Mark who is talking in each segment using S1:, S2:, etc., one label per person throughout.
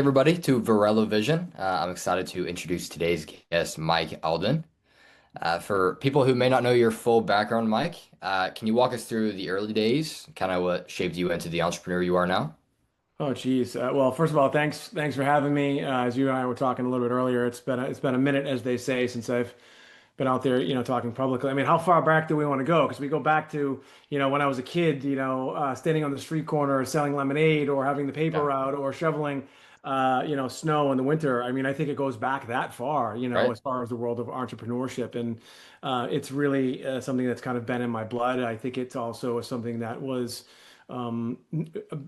S1: Everybody to Vorello Vision. I'm excited to introduce today's guest, Mike Alden. For people who may not know your full background, Mike, can you walk us through the early days, kind of what shaped you into the entrepreneur you are now?
S2: Oh, geez. Well, first of all, thanks for having me. As you and I were talking a little bit earlier, it's been a minute, as they say, since I've been out there, talking publicly. I mean, how far back do we want to go? Because we go back to, when I was a kid, standing on the street corner selling lemonade or having the paper
S1: Yeah,
S2: route or shoveling, snow in the winter. I mean, I think it goes back that far,
S1: right?
S2: as far as the world of entrepreneurship, and it's really something that's kind of been in my blood. I think it's also something that was um,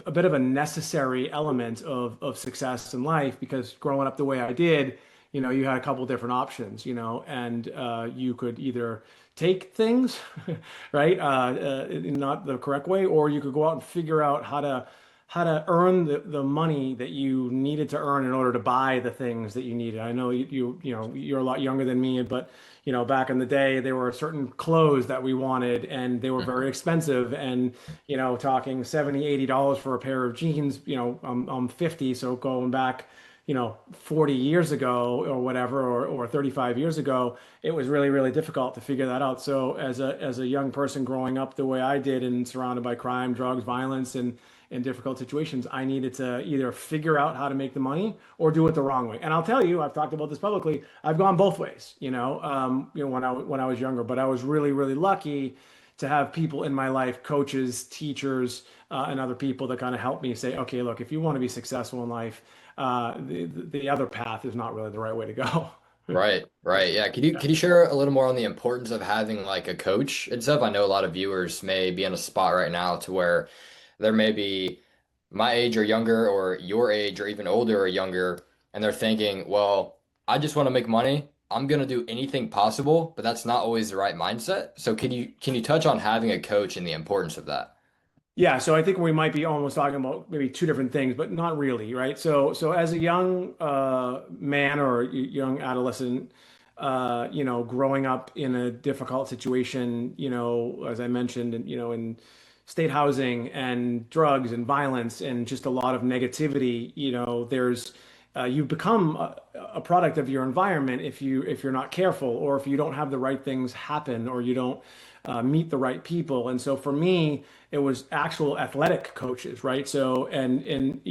S2: a bit of a necessary element of success in life because growing up the way I did, you had a couple different options, and you could either take things, right, not the correct way, or you could go out and figure out how to earn the money that you needed to earn in order to buy the things that you needed. I know you're a lot younger than me, but back in the day, there were certain clothes that we wanted and they were very
S1: Mhm.
S2: expensive. And, talking 70, $80 for a pair of jeans, I'm 50. So going back, 40 years ago or whatever, or 35 years ago, it was really, really difficult to figure that out. So as a young person growing up the way I did and surrounded by crime, drugs, violence, and in difficult situations, I needed to either figure out how to make the money or do it the wrong way. And I'll tell you, I've talked about this publicly. I've gone both ways, when I was younger, but I was really, really lucky to have people in my life, coaches, teachers, and other people that kind of help me say, okay, look, if you want to be successful in life, the other path is not really the right way to go.
S1: Right, right. Yeah. Could you share a little more on the importance of having like a coach and stuff? I know a lot of viewers may be in a spot right now to where there may be my age or younger, or your age or even older or younger, and they're thinking, well, I just want to make money. I'm gonna do anything possible, but that's not always the right mindset. So can you touch on having a coach and the importance of that?
S2: Yeah, so I think we might be almost talking about maybe two different things, but not really, right? So as a young man or young adolescent, growing up in a difficult situation, as I mentioned, and in state housing and drugs and violence and just a lot of negativity, there's you become a product of your environment if you're not careful or if you don't have the right things happen or you don't meet the right people. And so for me, it was actual athletic coaches, right? So and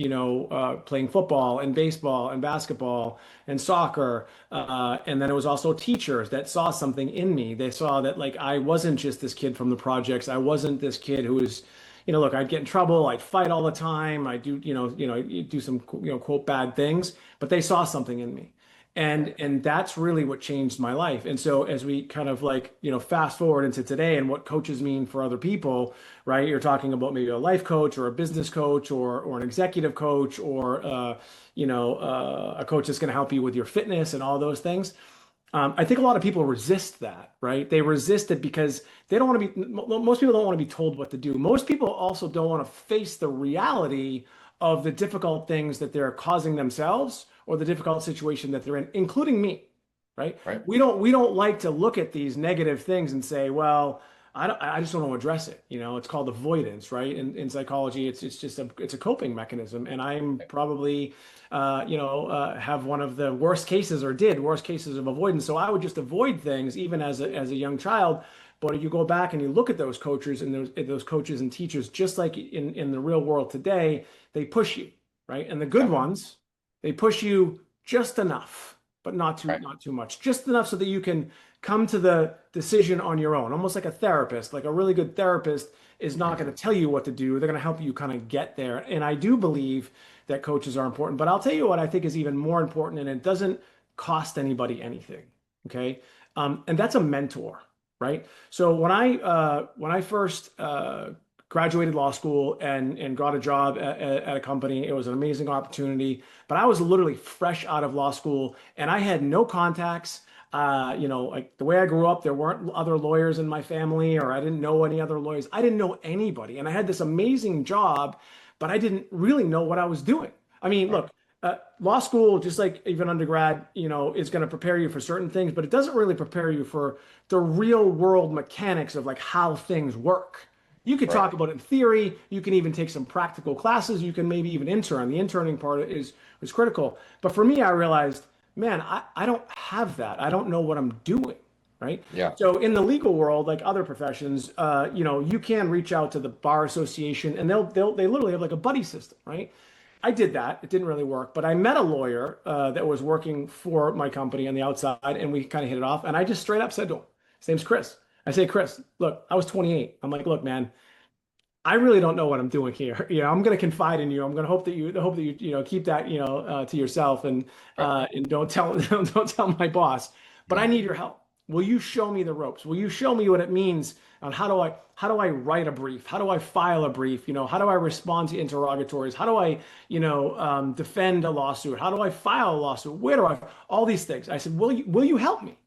S2: playing football and baseball and basketball and soccer, and then it was also teachers that saw something in me. They saw that like I wasn't just this kid from the projects. I wasn't this kid who was, look, I'd get in trouble, I'd fight all the time, I do, do some, quote bad things, but they saw something in me. And that's really what changed my life. And so as we kind of like, fast forward into today and what coaches mean for other people, right? You're talking about maybe a life coach or a business coach or an executive coach or a coach that's going to help you with your fitness and all those things. I think a lot of people resist that, right? They resist it because they don't want to be, most people don't want to be told what to do. Most people also don't want to face the reality of the difficult things that they're causing themselves or the difficult situation that they're in, including me, right?
S1: Right.
S2: We don't like to look at these negative things and say, well, I just don't want to address it. It's called avoidance, right? In psychology, it's just it's a coping mechanism. And I'm probably have one of the worst cases or did worst cases of avoidance. So I would just avoid things even as a young child. But if you go back and you look at those coaches and those coaches and teachers, just like in the real world today, they push you, right? And the good
S1: Yeah.
S2: ones, they push you just enough, but not too
S1: Right.
S2: not too much, just enough so that you can come to the decision on your own, almost like a therapist. Like a really good therapist is not going
S1: Mhm.
S2: to tell you what to do. They're going to help you kind of get there. And I do believe that coaches are important, but I'll tell you what I think is even more important, and it doesn't cost anybody anything. Okay. And that's a mentor, right? So when I first graduated law school and got a job at a company, it was an amazing opportunity. But I was literally fresh out of law school and I had no contacts. Like the way I grew up, there weren't other lawyers in my family, or I didn't know any other lawyers. I didn't know anybody. And I had this amazing job, but I didn't really know what I was doing. I mean,
S1: Right.
S2: look, law school, just like even undergrad, is going to prepare you for certain things, but it doesn't really prepare you for the real world mechanics of like how things work. You could
S1: Right.
S2: talk about it in theory. You can even take some practical classes. You can maybe even intern. The interning part is critical. But for me, I realized, man, I don't have that. I don't know what I'm doing. Right.
S1: Yeah.
S2: So in the legal world, like other professions, you can reach out to the bar association and they literally have like a buddy system, right? I did that. It didn't really work, but I met a lawyer that was working for my company on the outside, and we kind of hit it off. And I just straight up said to him, his name's Chris. I say, Chris, look, I was 28. I'm like, look, man, I really don't know what I'm doing here. I'm going to confide in you. I'm going to hope that you keep that to yourself
S1: Right.
S2: and don't tell don't tell my boss. But I need your help. Will you show me the ropes? Will you show me what it means on how do I write a brief? How do I file a brief? How do I respond to interrogatories? How do I defend a lawsuit? How do I file a lawsuit? Where do I all these things? I said, will you help me?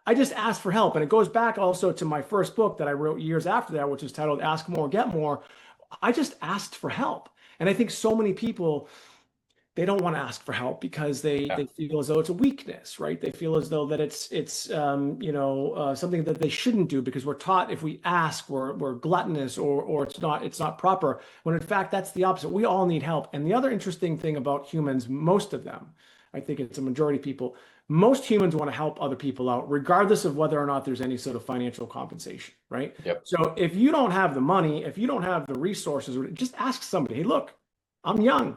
S2: I just asked for help. And it goes back also to my first book that I wrote years after that, which is titled Ask More, Get More. I just asked for help. And I think so many people, they don't want to ask for help because they
S1: Yeah.
S2: they feel as though it's a weakness, right? They feel as though that it's something that they shouldn't do because we're taught if we ask we're gluttonous or it's not proper. When in fact that's the opposite. We all need help. And the other interesting thing about humans, most of them, I think it's a majority of people, most humans want to help other people out, regardless of whether or not there's any sort of financial compensation, right?
S1: Yep.
S2: So if you don't have the money, if you don't have the resources, just ask somebody, hey, look, I'm young.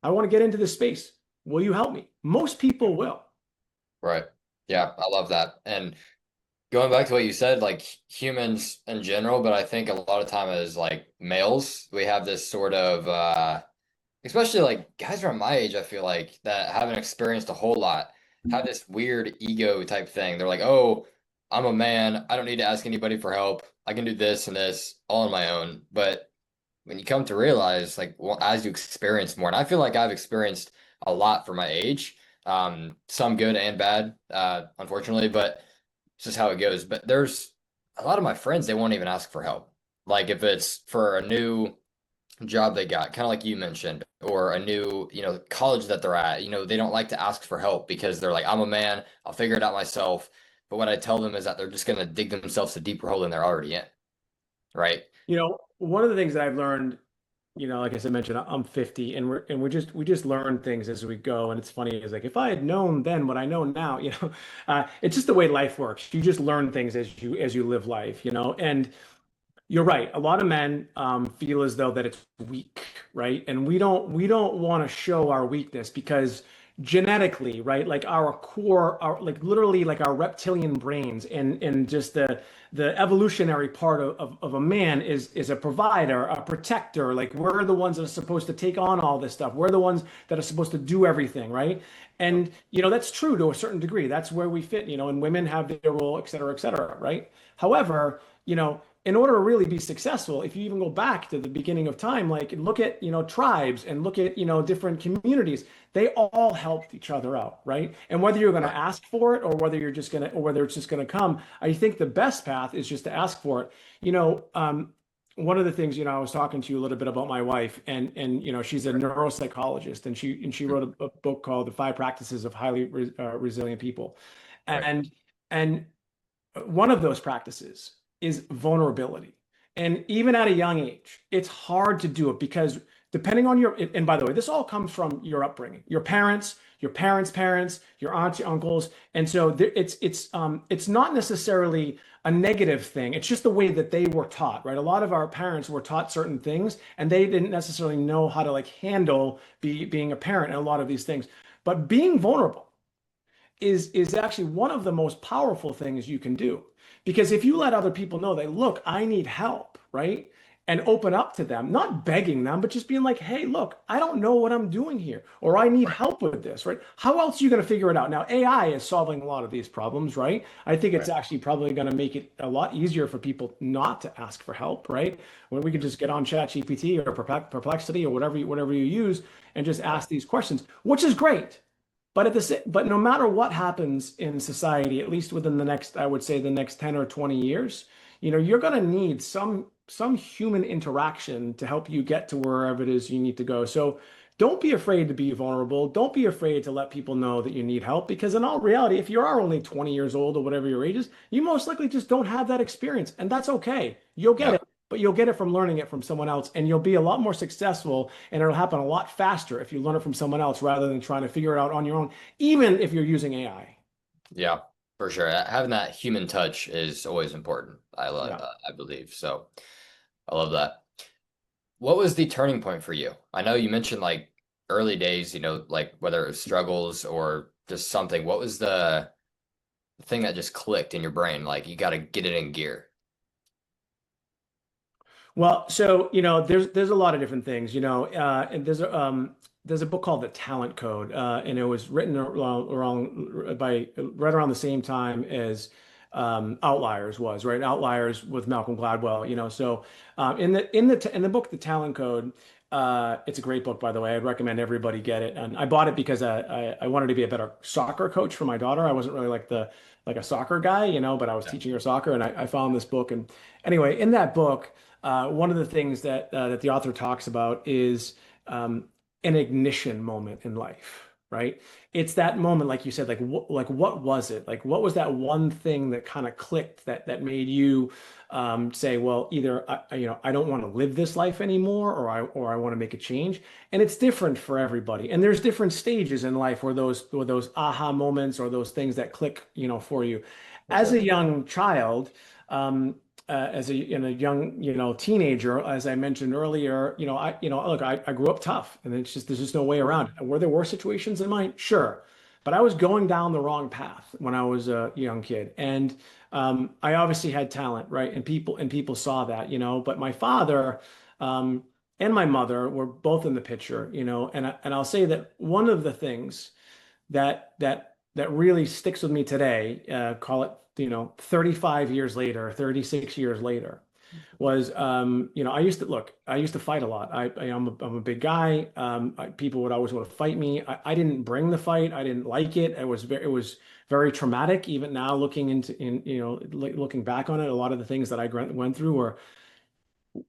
S2: I want to get into this space. Will you help me? Most people will.
S1: Right. Yeah, I love that. And going back to what you said, like humans in general, but I think a lot of time as like males, we have this sort of especially like guys around my age, I feel like that haven't experienced a whole lot, have this weird ego type thing. They're like, oh, I'm a man. I don't need to ask anybody for help. I can do this and this all on my own. But when you come to realize, like, well, as you experience more, and I feel like I've experienced a lot for my age, some good and bad, unfortunately, but it's just how it goes. But there's a lot of my friends, they won't even ask for help. Like if it's for a new job they got, kind of like you mentioned, or a new, college that they're at, they don't like to ask for help because they're like, I'm a man, I'll figure it out myself. But what I tell them is that they're just going to dig themselves a deeper hole than they're already in, right?
S2: One of the things that I've learned, like I said, mentioned, I'm 50 and we just learn things as we go. And it's funny, is like, if I had known then what I know now, it's just the way life works. You just learn things as you live life, and you're right. A lot of men feel as though that it's weak, right? And we don't want to show our weakness because genetically, right? Like our core, our like literally like our reptilian brains and just the evolutionary part of a man is a provider, a protector. Like we're the ones that are supposed to take on all this stuff. We're the ones that are supposed to do everything, right? And that's true to a certain degree. That's where we fit, and women have their role, et cetera, right? However, in order to really be successful, if you even go back to the beginning of time, like look at, tribes and look at, different communities, they all helped each other out, right? And whether you're going to
S1: Right.
S2: ask for it or whether it's just going to come, I think the best path is just to ask for it. One of the things, I was talking to you a little bit about my wife and she's a neuropsychologist and she
S1: Mhm.
S2: wrote a book called The Five Practices of Highly Resilient People.
S1: Right.
S2: And, and one of those practices is vulnerability. And even at a young age, it's hard to do it because depending on and by the way, this all comes from your upbringing, your parents, your parents' parents, your aunts, your uncles. And so it's not necessarily a negative thing. It's just the way that they were taught, right? A lot of our parents were taught certain things and they didn't necessarily know how to like handle being a parent and a lot of these things. But being vulnerable is actually one of the most powerful things you can do. Because if you let other people know that, look, I need help, right? And open up to them, not begging them, but just being like, hey, look, I don't know what I'm doing here, or I need
S1: Right.
S2: help with this, right? How else are you going to figure it out? Now, AI is solving a lot of these problems, right? I think it's
S1: Right.
S2: actually probably going to make it a lot easier for people not to ask for help, right? When we can just get on ChatGPT or Perplexity or whatever you use and just
S1: Right.
S2: ask these questions, which is great. But no matter what happens in society, at least within the next, I would say the next 10 or 20 years, you're going to need some human interaction to help you get to wherever it is you need to go. So don't be afraid to be vulnerable. Don't be afraid to let people know that you need help because in all reality, if you are only 20 years old or whatever your age is, you most likely just don't have that experience, and that's okay. You'll get
S1: Yeah.
S2: it. but you'll get it from learning it from someone else, and you'll be a lot more successful, and it'll happen a lot faster if you learn it from someone else rather than trying to figure it out on your own, even if you're using AI.
S1: Yeah, for sure. Having that human touch is always important.
S2: Yeah.
S1: I believe. So I love that. What was the turning point for you? I know you mentioned like early days, like whether it was struggles or just something. What was the thing that just clicked in your brain? Like you got to get it in gear.
S2: Well, so there's a lot of different things, and there's a book called The Talent Code, and it was written right around the same time as Outliers was, right? Outliers with Malcolm Gladwell, So in the book The Talent Code, it's a great book, by the way. I'd recommend everybody get it. And I bought it because I wanted to be a better soccer coach for my daughter. I wasn't really like a soccer guy, but I was
S1: Yeah.
S2: teaching her soccer, and I found this book. And anyway, in that book. One of the things that the author talks about is an ignition moment in life, right? It's that moment, like you said, like what was it? Like what was that one thing that kind of clicked that made you say, well, either I don't want to live this life anymore, or I want to make a change. And it's different for everybody. And there's different stages in life where those aha moments or those things that click, for you.
S1: For
S2: As
S1: sure.
S2: a young child, as a young teenager, as I mentioned earlier, look, I grew up tough, and there's just no way around it. Were there worse situations in mine? Sure, but I was going down the wrong path when I was a young kid, and I obviously had talent, right? And people saw that, But my father and my mother were both in the picture, and I'll say that one of the things that really sticks with me today, call it, 35 years later, 36 years later, was, I used to fight a lot. I'm a big guy. People would always want to fight me. I didn't bring the fight. I didn't like it. It was very traumatic. Even now, looking back on it, a lot of the things that I went through were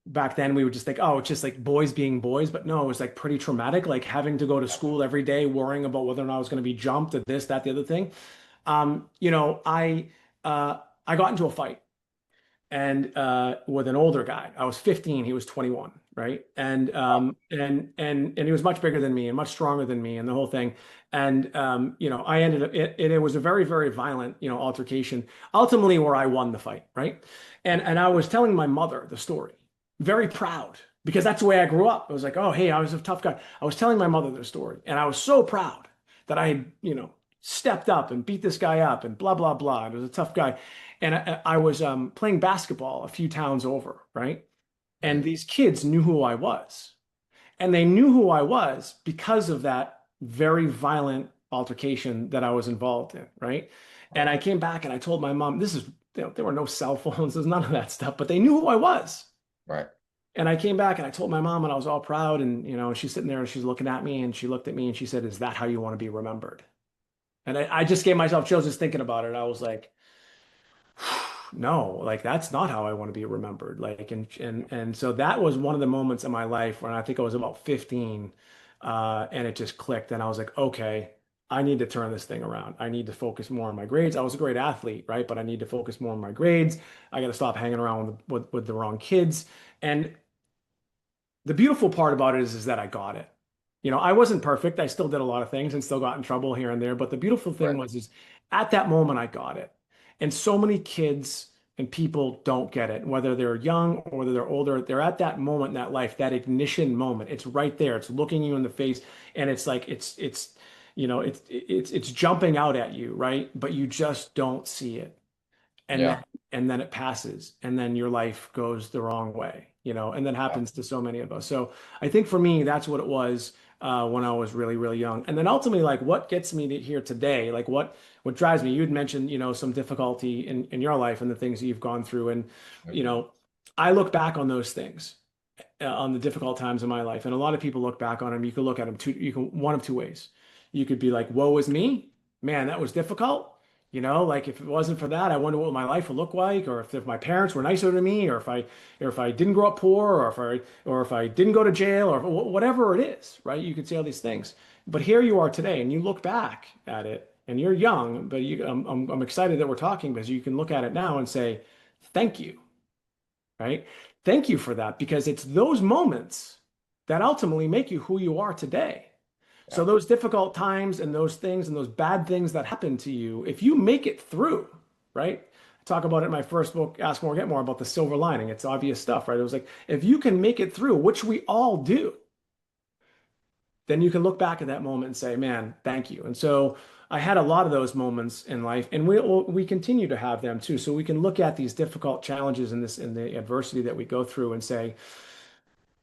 S2: back then we would just think, oh, it's just like boys being boys. But no, it was like pretty traumatic, like having to go to school every day, worrying about whether or not I was going to be jumped or this, that, the other thing. I got into a fight and with an older guy. I was 15, he was 21, right? And
S1: Wow.
S2: he was much bigger than me and much stronger than me and the whole thing. And I ended up it was a very, very violent, altercation, ultimately where I won the fight, right? And I was telling my mother the story, very proud. Because that's the way I grew up. I was like, oh, hey, I was a tough guy. I was telling my mother the story, and I was so proud that I had, stepped up and beat this guy up and blah, blah, blah. And it was a tough guy. And I was playing basketball a few towns over, right? And
S1: Mhm.
S2: these kids knew who I was. And they knew who I was because of that very violent altercation that I was involved in, right? And
S1: Right.
S2: I came back and I told my mom, there were no cell phones, there's none of that stuff, but they knew who I was.
S1: Right.
S2: And I came back and I told my mom, and I was all proud. And, she's sitting there and she's looking at me, and she looked at me and she said, is that how you want to be remembered? And I just gave myself chills just thinking about it. I was like, no, like that's not how I want to be remembered. Like, and so that was one of the moments in my life when I think I was about 15, and it just clicked, and I was like, okay, I need to turn this thing around. I need to focus more on my grades. I was a great athlete, right? But I need to focus more on my grades. I got to stop hanging around with the wrong kids. And the beautiful part about it is that I got it. I wasn't perfect. I still did a lot of things and still got in trouble here and there. But the beautiful thing
S1: Right.
S2: was, is at that moment I got it. And so many kids and people don't get it, whether they're young or whether they're older. They're at that moment in that life, that ignition moment. It's right there. It's looking you in the face, and it's like it's jumping out at you, right? But you just don't see it, and then
S1: Yeah.
S2: and then it passes, and then your life goes the wrong way, and that
S1: Yeah.
S2: happens to so many of us. So I think for me, that's what it was when I was really, really young. And then ultimately, like what gets me to here today, like what drives me. You'd mentioned, some difficulty in your life and the things that you've gone through, and you
S1: Mhm.
S2: know, I look back on those things, on the difficult times in my life. And a lot of people look back on them. You can look at them one of two ways. You could be like, woe is me. Man, that was difficult. Like if it wasn't for that, I wonder what my life would look like, or if my parents were nicer to me, or if I didn't grow up poor, or if I didn't go to jail, or whatever it is, right? You could say all these things. But here you are today, and you look back at it, and you're young, but I'm excited that we're talking because you can look at it now and say, thank you, right? Thank you for that because it's those moments that ultimately make you who you are today. So
S1: Yeah.
S2: those difficult times and those things and those bad things that happen to you, if you make it through, right? I talk about it in my first book, Ask More, Get More, about the silver lining. It's obvious stuff, right? It was like, if you can make it through, which we all do, then you can look back at that moment and say, man, thank you. And so I had a lot of those moments in life, and we continue to have them too. So we can look at these difficult challenges in the adversity that we go through and say,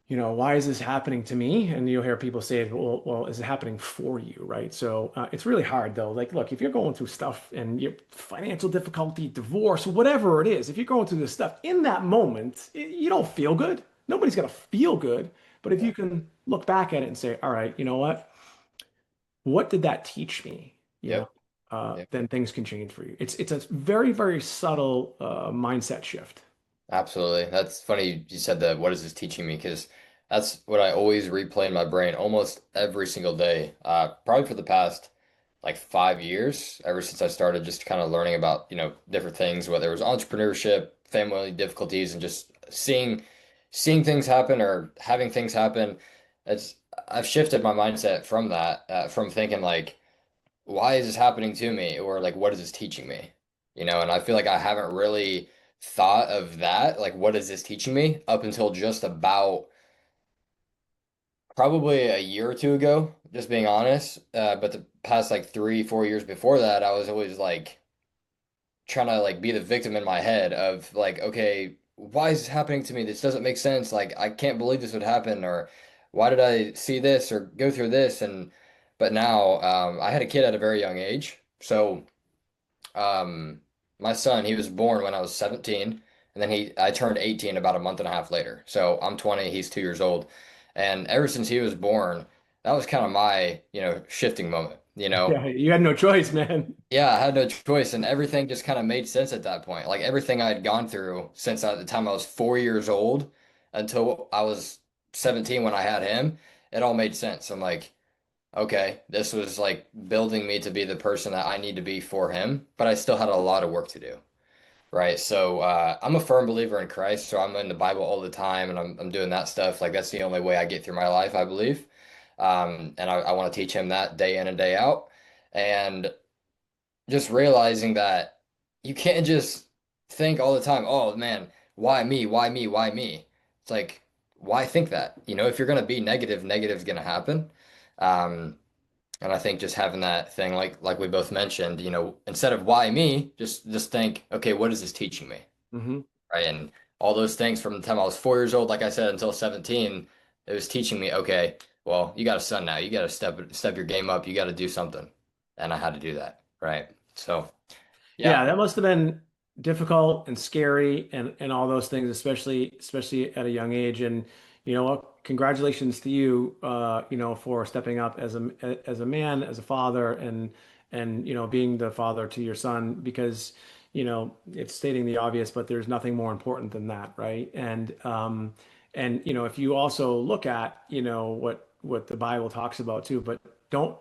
S2: why is this happening to me? And you'll hear people say, well, is it happening for you, right? So it's really hard though. Like, look, if you're going through stuff and you financial difficulty, divorce, whatever it is, if you're going through this stuff in that moment, you don't feel good. Nobody's gonna feel good. But if
S1: Yeah.
S2: you can look back at it and say, all right, you know what? What did that teach me?
S1: Yep. Yep.
S2: Then things can change for you. It's a very, very subtle mindset shift.
S1: Absolutely. That's funny you said that. What is this teaching me? Because that's what I always replay in my brain almost every single day. Probably for the past like 5 years, ever since I started just kind of learning about, different things, whether it was entrepreneurship, family difficulties, and just seeing things happen or having things happen. It's I've shifted my mindset from that, from thinking like, why is this happening to me? Or like, what is this teaching me? And I feel like I haven't really thought of that, like, what is this teaching me up until just about probably a year or two ago, just being honest. But the past like 3, 4 years before that, I was always like trying to like be the victim in my head of like, okay, why is this happening to me? This doesn't make sense. Like, I can't believe this would happen, or why did I see this or go through this? But now, I had a kid at a very young age. So, Um, my son, he was born when I was 17, and then I turned 18 about a month and a half later. So I'm 20, he's 2 years old. And ever since he was born, that was kind of my, shifting moment,
S2: Yeah, you had no choice, man.
S1: Yeah, I had no choice, and everything just kind of made sense at that point. Like everything I had gone through since at the time I was 4 years old until I was 17 when I had him, it all made sense. I'm like, okay, this was like building me to be the person that I need to be for him, but I still had a lot of work to do, right? So I'm a firm believer in Christ, so I'm in the Bible all the time, and I'm doing that stuff. Like that's the only way I get through my life, I believe. And I want to teach him that day in and day out, and just realizing that you can't just think all the time, oh man, why me? Why me? Why me? It's like, why think that? If you're gonna be negative, negative's gonna happen. Um, and I think just having that thing, like we both mentioned, instead of why me, just think, okay, what is this teaching me?
S2: Hmm.
S1: Right. And all those things from the time I was 4 years old, like I said, until 17, it was teaching me, okay, well, you got a son now. You got to step your game up. You got to do something. And I had to do that. Right. So yeah.
S2: Yeah, that must have been difficult and scary and all those things, especially at a young age. And you know what? Congratulations to you, for stepping up as a man, as a father, and being the father to your son because it's stating the obvious, but there's nothing more important than that, right? And if you also look at what the Bible talks about too, but don't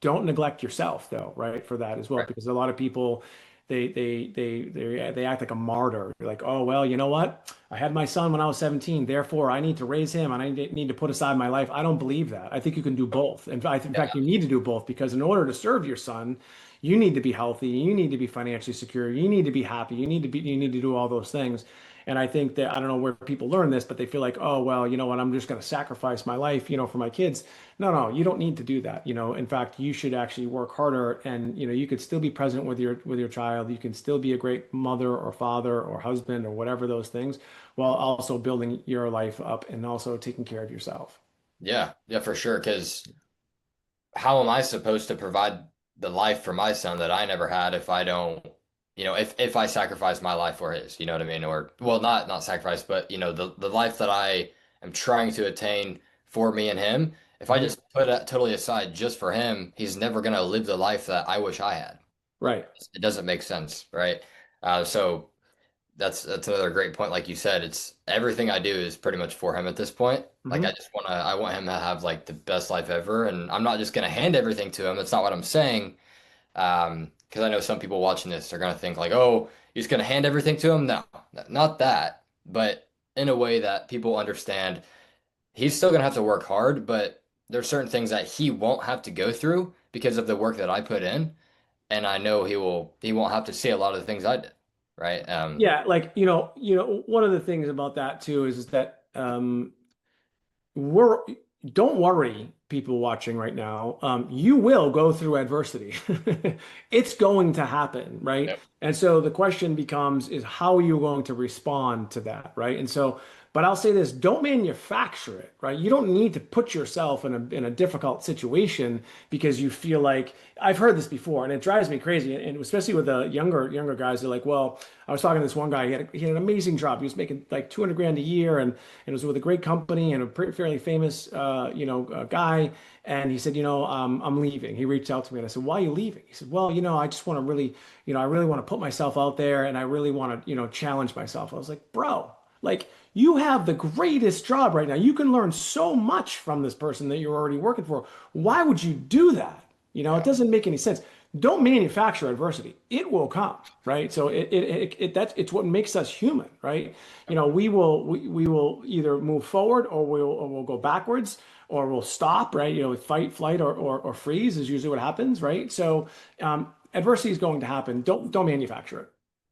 S2: don't neglect yourself though, right? For that as well,
S1: Right.
S2: because a lot of people they act like a martyr. You're like, oh well, you know what? I had my son when I was 17, therefore I need to raise him and I need to put aside my life. I don't believe that. I think you can do both. In
S1: Yeah.
S2: fact, you need to do both because in order to serve your son, you need to be healthy, you need to be financially secure, you need to be happy, you need to do all those things. And I think that I don't know where people learn this, but they feel like, oh well, you know what? I'm just going to sacrifice my life, for my kids. No, you don't need to do that. In fact, you should actually work harder and you could still be present with your child. You can still be a great mother or father or husband or whatever those things while also building your life up and also taking care of yourself.
S1: Yeah. Yeah, for sure. Because how am I supposed to provide the life for my son that I never had if I don't, if I sacrifice my life for his, you know what I mean? Or well, not sacrifice, but the life that I am trying to attain for me and him, if I
S2: Mhm.
S1: just put it totally aside just for him, he's never gonna live the life that I wish I had.
S2: Right.
S1: It doesn't make sense, right? So that's another great point. Like you said, it's everything I do is pretty much for him at this point. Like
S2: Hmm.
S1: I want him to have like the best life ever, and I'm not just gonna hand everything to him. That's not what I'm saying. Because I know some people watching this are gonna think like, oh, you're just gonna hand everything to him. No, not that. But in a way that people understand he's still gonna have to work hard, but there's certain things that he won't have to go through because of the work that I put in, and I know he won't have to see a lot of the things I did, right?
S2: Yeah, like one of the things about that too is that we're don't worry, people watching right now. You will go through adversity. It's going to happen, right?
S1: Yep.
S2: And so the question becomes is how are you going to respond to that, right? And so, but I'll say this, don't manufacture it, right? You don't need to put yourself in a difficult situation because you feel like I've heard this before and it drives me crazy. And especially with the younger guys, they're like, well, I was talking to this one guy, he had an amazing job. He was making like 200 grand a year and it was with a great company and a pretty, fairly famous, guy. And he said, I'm leaving. He reached out to me and I said, why are you leaving? He said, well, I just want to really, I really want to put myself out there and I really want to, challenge myself. I was like, bro, like you have the greatest job right now. You can learn so much from this person that you're already working for. Why would you do that? It
S1: Yeah.
S2: doesn't make any sense. Don't manufacture adversity. It will come, right? So that's it's what makes us human, right? We will either move forward or we'll go backwards or we'll stop, right? Fight, flight, or freeze is usually what happens, right? So adversity is going to happen. Don't manufacture it.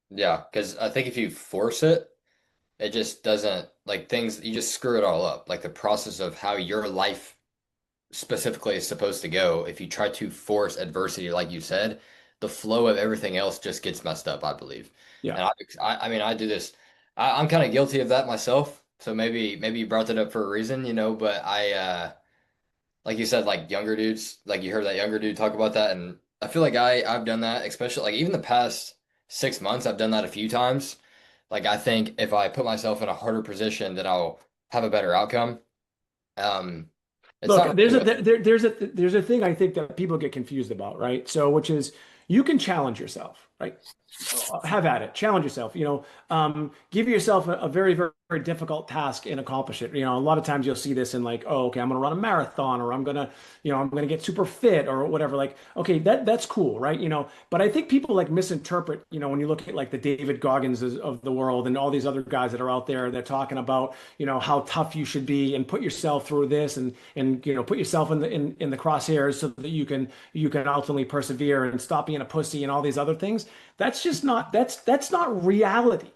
S1: Yeah, because I think if you force it, it just doesn't like things, you just screw it all up. Like the process of how your life specifically is supposed to go, if you try to force adversity, like you said, the flow of everything else just gets messed up, I believe.
S2: Yeah.
S1: And I mean, I do this. I'm kind of guilty of that myself. So maybe you brought that up for a reason, but like you said, like younger dudes, like you heard that younger dude talk about that, and I feel like I've done that, especially like even the past 6 months, I've done that a few times. Like I think if I put myself in a harder position, then I'll have a better outcome. Um, it's
S2: Look,
S1: not
S2: there's
S1: really
S2: a
S1: what,
S2: there's a thing I think that people get confused about, right? So, which is you can challenge yourself, right? Have at it, challenge yourself. Give yourself a very, very, very difficult task and accomplish it. A lot of times you'll see this in like, oh, okay, I'm going to run a marathon, or I'm gonna get super fit, or whatever. Like, okay, that's cool, right? But I think people like misinterpret. When you look at like the David Goggins of the world and all these other guys that are out there, they're talking about how tough you should be and put yourself through this and put yourself in the crosshairs so that you can ultimately persevere and stop being a pussy and all these other things. That's not reality,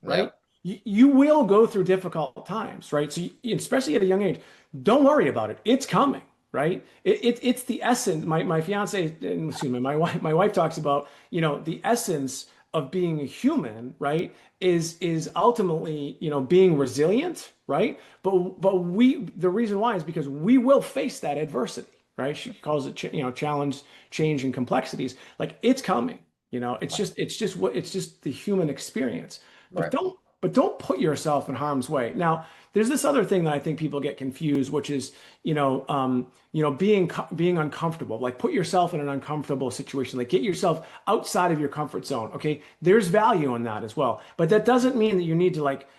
S1: yeah,
S2: right? You will go through difficult times, right? So especially at a young age, don't worry about it. It's coming, right? It's the essence. My fiance, excuse me, my wife talks about, the essence of being a human, right? Is ultimately, being resilient, right? But the reason why is because we will face that adversity, right? She calls it, challenge, change, and complexities. Like it's coming. It's just the human experience. But
S1: right,
S2: don't put yourself in harm's way. Now, there's this other thing that I think people get confused, which is, being uncomfortable. Like put yourself in an uncomfortable situation. Like get yourself outside of your comfort zone. Okay, there's value in that as well. But that doesn't mean that you need to like,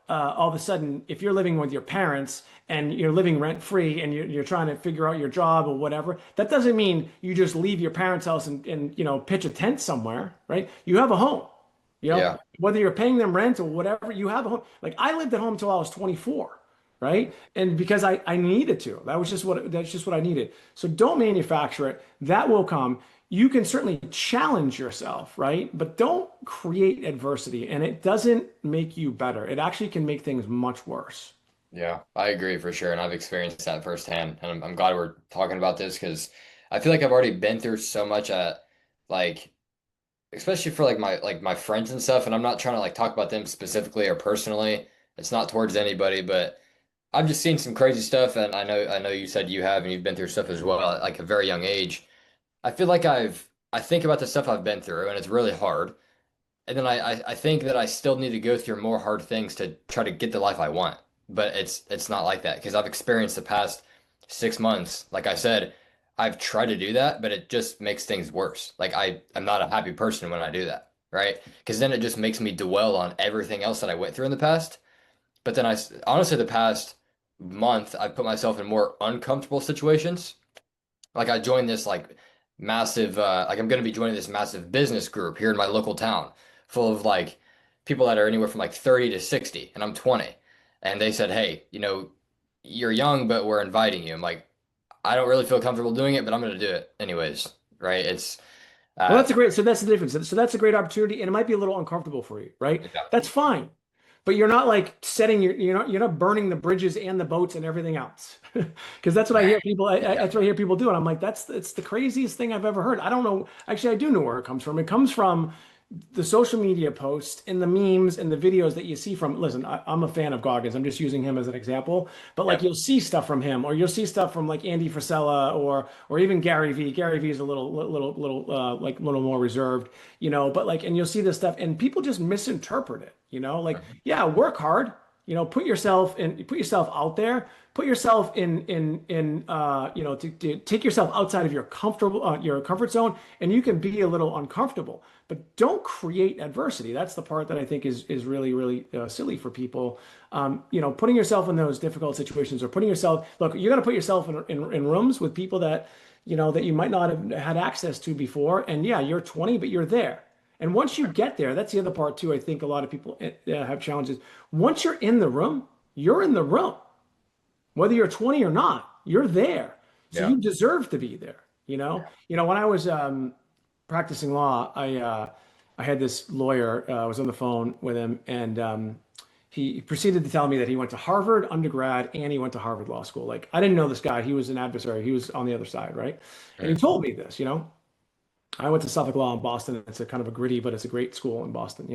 S2: all of a sudden, if you're living with your parents and you're living rent free and you're trying to figure out your job or whatever, that doesn't mean you just leave your parents' house and pitch a tent somewhere, right? You have a home,
S1: yeah,
S2: whether you're paying them rent or whatever, you have a home. Like I lived at home until I was 24, right? And because I needed to, that's just what I needed. So don't manufacture it. That will come. You can certainly challenge yourself, right? But don't create adversity, and it doesn't make you better. It actually can make things much worse.
S1: yeah. I agree for sure, and I've experienced that firsthand, and I'm glad we're talking about this because I feel like I've already been through so much at like especially for like my friends and stuff, and I'm not trying to like talk about them specifically or personally. It's not towards anybody, but I've just seen some crazy stuff, and I know you said you have, and you've been through stuff as well at like a very young age. I feel like I think about the stuff I've been through, and it's really hard. And then I think that I still need to go through more hard things to try to get the life I want. But it's not like that because I've experienced the past 6 months. Like I said, I've tried to do that, but it just makes things worse. Like I'm not a happy person when I do that, right? Because then it just makes me dwell on everything else that I went through in the past. But then honestly, the past month, I put myself in more uncomfortable situations. Like I joined this like massive, like I'm going to be joining this massive business group here in my local town, full of like people that are anywhere from like 30 to 60, and I'm 20. And they said, hey, you're young, but we're inviting you. I'm like, I don't really feel comfortable doing it, but I'm going to do it anyways, right? It's
S2: Well,
S1: uh,
S2: that's a great, so that's the difference. So that's a great opportunity, and it might be a little uncomfortable for you, right?
S1: yeah,
S2: That's fine. But you're not like setting you're not burning the bridges and the boats and everything else. Because that's what I hear people,
S1: yeah,
S2: that's what I hear people do. And I'm like, it's the craziest thing I've ever heard. I don't know. Actually, I do know where it comes from. It comes from the social media posts and the memes and the videos that you see from, listen, I'm a fan of Goggins. I'm just using him as an example, but like
S1: yeah,
S2: you'll see stuff from him, or you'll see stuff from like Andy Frisella, or even Gary V. Gary V is a like little more reserved, but like, and you'll see this stuff and people just misinterpret it, like,
S1: mhm,
S2: yeah, work hard, put yourself out there, put yourself to take yourself outside of your comfort zone, and you can be a little uncomfortable, but don't create adversity. That's the part that I think is really, really silly for people. Putting yourself in those difficult situations, or look, you're going to put yourself in rooms with people that you might not have had access to before. And yeah, you're 20, but you're there. And once you get there, that's the other part too. I think a lot of people have challenges. Once you're in the room, you're in the room. Whether you're 20 or not, you're there. So
S1: yeah,
S2: you deserve to be there. When I was practicing law, I had this lawyer. I was on the phone with him, and he proceeded to tell me that he went to Harvard undergrad and he went to Harvard Law School. Like, I didn't know this guy. He was an adversary. He was on the other side, right? And he
S1: mhm,
S2: told me this. I went to Suffolk Law in Boston. It's a kind of a gritty, but it's a great school in Boston.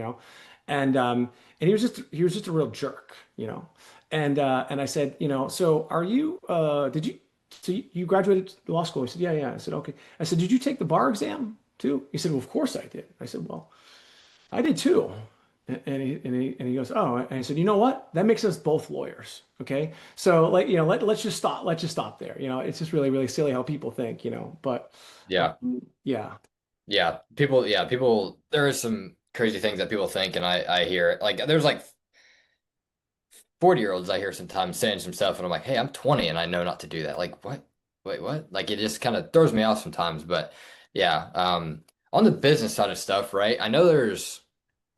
S2: And he was just a real jerk. And I said, so are you you graduated law school? He said, yeah, yeah. I said, okay. I said, did you take the bar exam too? He said, well, of course I did. I said, well, I did too. And he goes, oh, and I said, you know what? That makes us both lawyers. Okay. So like, let's just stop. Let's just stop there. It's just really, really silly how people think, but
S1: yeah,
S2: yeah.
S1: yeah, people. There is some crazy things that people think, and I hear it. Like there's like 40-year-olds I hear sometimes saying some stuff, and I'm like, hey, I'm 20 and I know not to do that. Like, what? Wait, what? Like, it just kind of throws me off sometimes. But yeah, on the business side of stuff, right? I know there's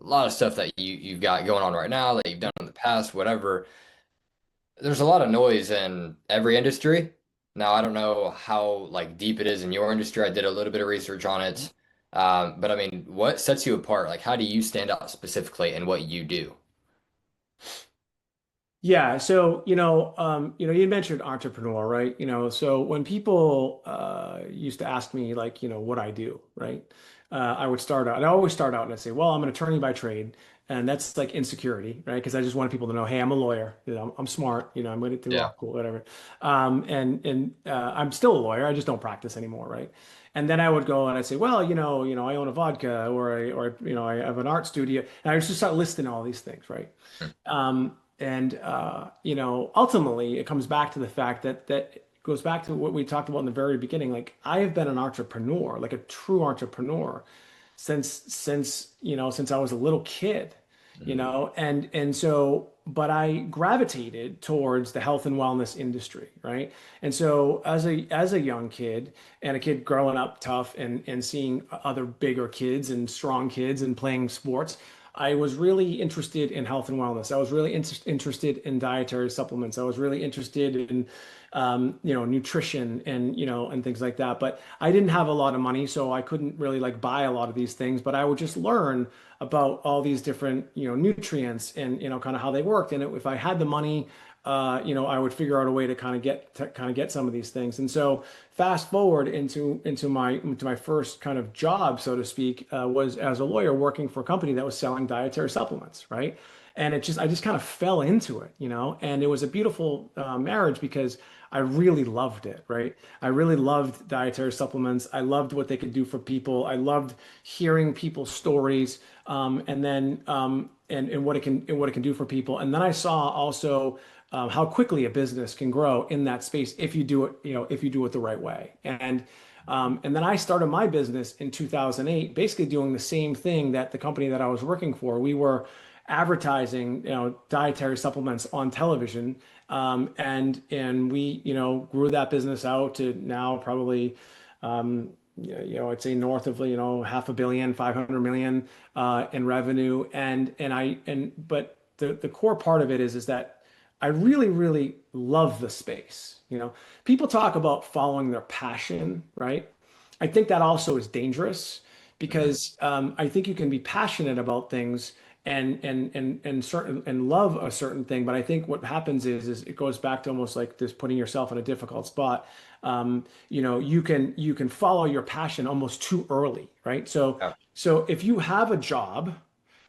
S1: a lot of stuff that you've got going on right now that you've done in the past, whatever. There's a lot of noise in every industry. Now, I don't know how like deep it is in your industry. I did a little bit of research on it. But I mean, what sets you apart? Like, how do you stand out specifically in what you do?
S2: Yeah, so you mentioned entrepreneur, right? So when people used to ask me like, what I do, right? I would start out, and I always start out and I say, well, I'm an attorney by trade, and that's like insecurity, right? Because I just want people to know, hey, I'm a lawyer, I'm smart, I'm going to law
S1: Yeah.
S2: school, whatever. And I'm still a lawyer, I just don't practice anymore, right? And then I would go and I'd say, well, I own a vodka, or I have an art studio, and I would just start listing all these things, right? Ultimately, it comes back to the fact that goes back to what we talked about in the very beginning. Like, I have been an entrepreneur, like a true entrepreneur, since I was a little kid,
S1: Mhm.
S2: but I gravitated towards the health and wellness industry, right? And so as a young kid, and a kid growing up tough, and seeing other bigger kids and strong kids and playing sports, I was really interested in health and wellness. I was really interested in dietary supplements. I was really interested in, nutrition and things like that. But I didn't have a lot of money, so I couldn't really like buy a lot of these things. But I would just learn about all these different, nutrients and, kind of how they worked. And if I had the money, I would figure out a way to kind of get some of these things. And so fast forward into my first kind of job, so to speak, was as a lawyer working for a company that was selling dietary supplements, right? And I just kind of fell into it, and it was a beautiful marriage because I really loved it, right? I really loved dietary supplements. I loved what they could do for people. I loved hearing people's stories, and what it can do for people. And then I saw also how quickly a business can grow in that space if you do it, if you do it the right way. And then I started my business in 2008, basically doing the same thing that the company that I was working for. We were advertising, dietary supplements on television, and we, grew that business out to now probably I'd say north of, 500 million, 500 million in revenue. But the core part of it is that I really, really love the space. People talk about following their passion, right? I think that also is dangerous
S1: Mhm.
S2: because I think you can be passionate about things and love a certain thing, but I think what happens is it goes back to almost like this putting yourself in a difficult spot. You can follow your passion almost too early, right?
S1: Yeah.
S2: So if you have a job,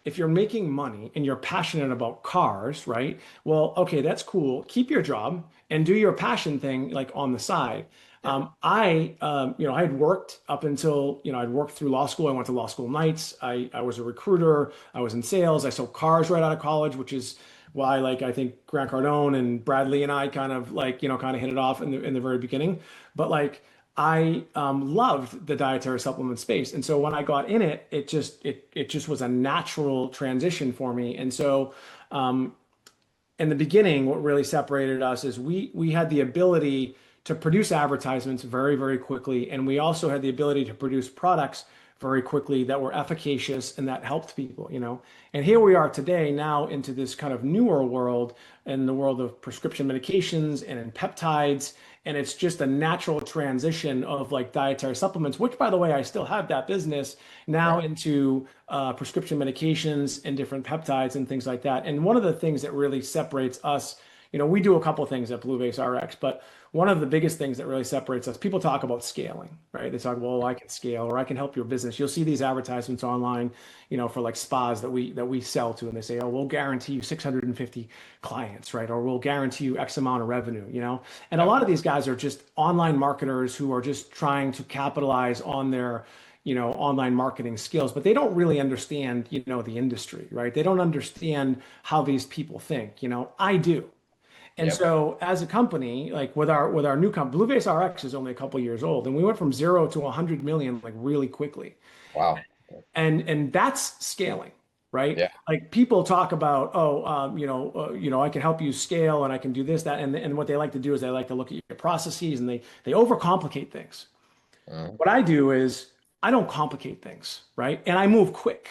S2: if you're making money and you're passionate about cars, right? Well, okay, that's cool. Keep your job and do your passion thing like on the side.
S1: Yeah.
S2: I had worked up until, I'd worked through law school. I went to law school nights. I was a recruiter. I was in sales. I sold cars right out of college, which is why, like, I think Grant Cardone and Bradley and I kind of like, kind of hit it off in the very beginning. But like, I loved the dietary supplement space, and so when I got in it, it just was a natural transition for me. And so in the beginning, what really separated us is we had the ability to produce advertisements very, very quickly, and we also had the ability to produce products very quickly that were efficacious and that helped people, And here we are today, now into this kind of newer world, in the world of prescription medications and in peptides, and it's just a natural transition of like dietary supplements, which, by the way, I still have that business now,
S1: Right.
S2: into prescription medications and different peptides and things like that. And one of the things that really separates us, we do a couple things at Blue Vase RX, but one of the biggest things that really separates us, people talk about scaling, right? They talk, well, I can scale or I can help your business. You'll see these advertisements online, for like spas that we sell to, and they say, oh, we'll guarantee you 650 clients, right? Or we'll guarantee you X amount of revenue. And a
S1: Yeah.
S2: lot of these guys are just online marketers who are just trying to capitalize on their online marketing skills, but they don't really understand, the industry, right? They don't understand how these people think. I do. And
S1: Yep.
S2: so as a company, like with our new company, Blue Vase RX is only a couple years old, and we went from 0 to 100 million like really quickly.
S1: Wow.
S2: And that's scaling, right?
S1: Yeah.
S2: Like people talk about, oh, I can help you scale and I can do this, that, and what they like to do is they like to look at your processes and they overcomplicate things.
S1: Mhm.
S2: What I do is I don't complicate things, right? And I move quick.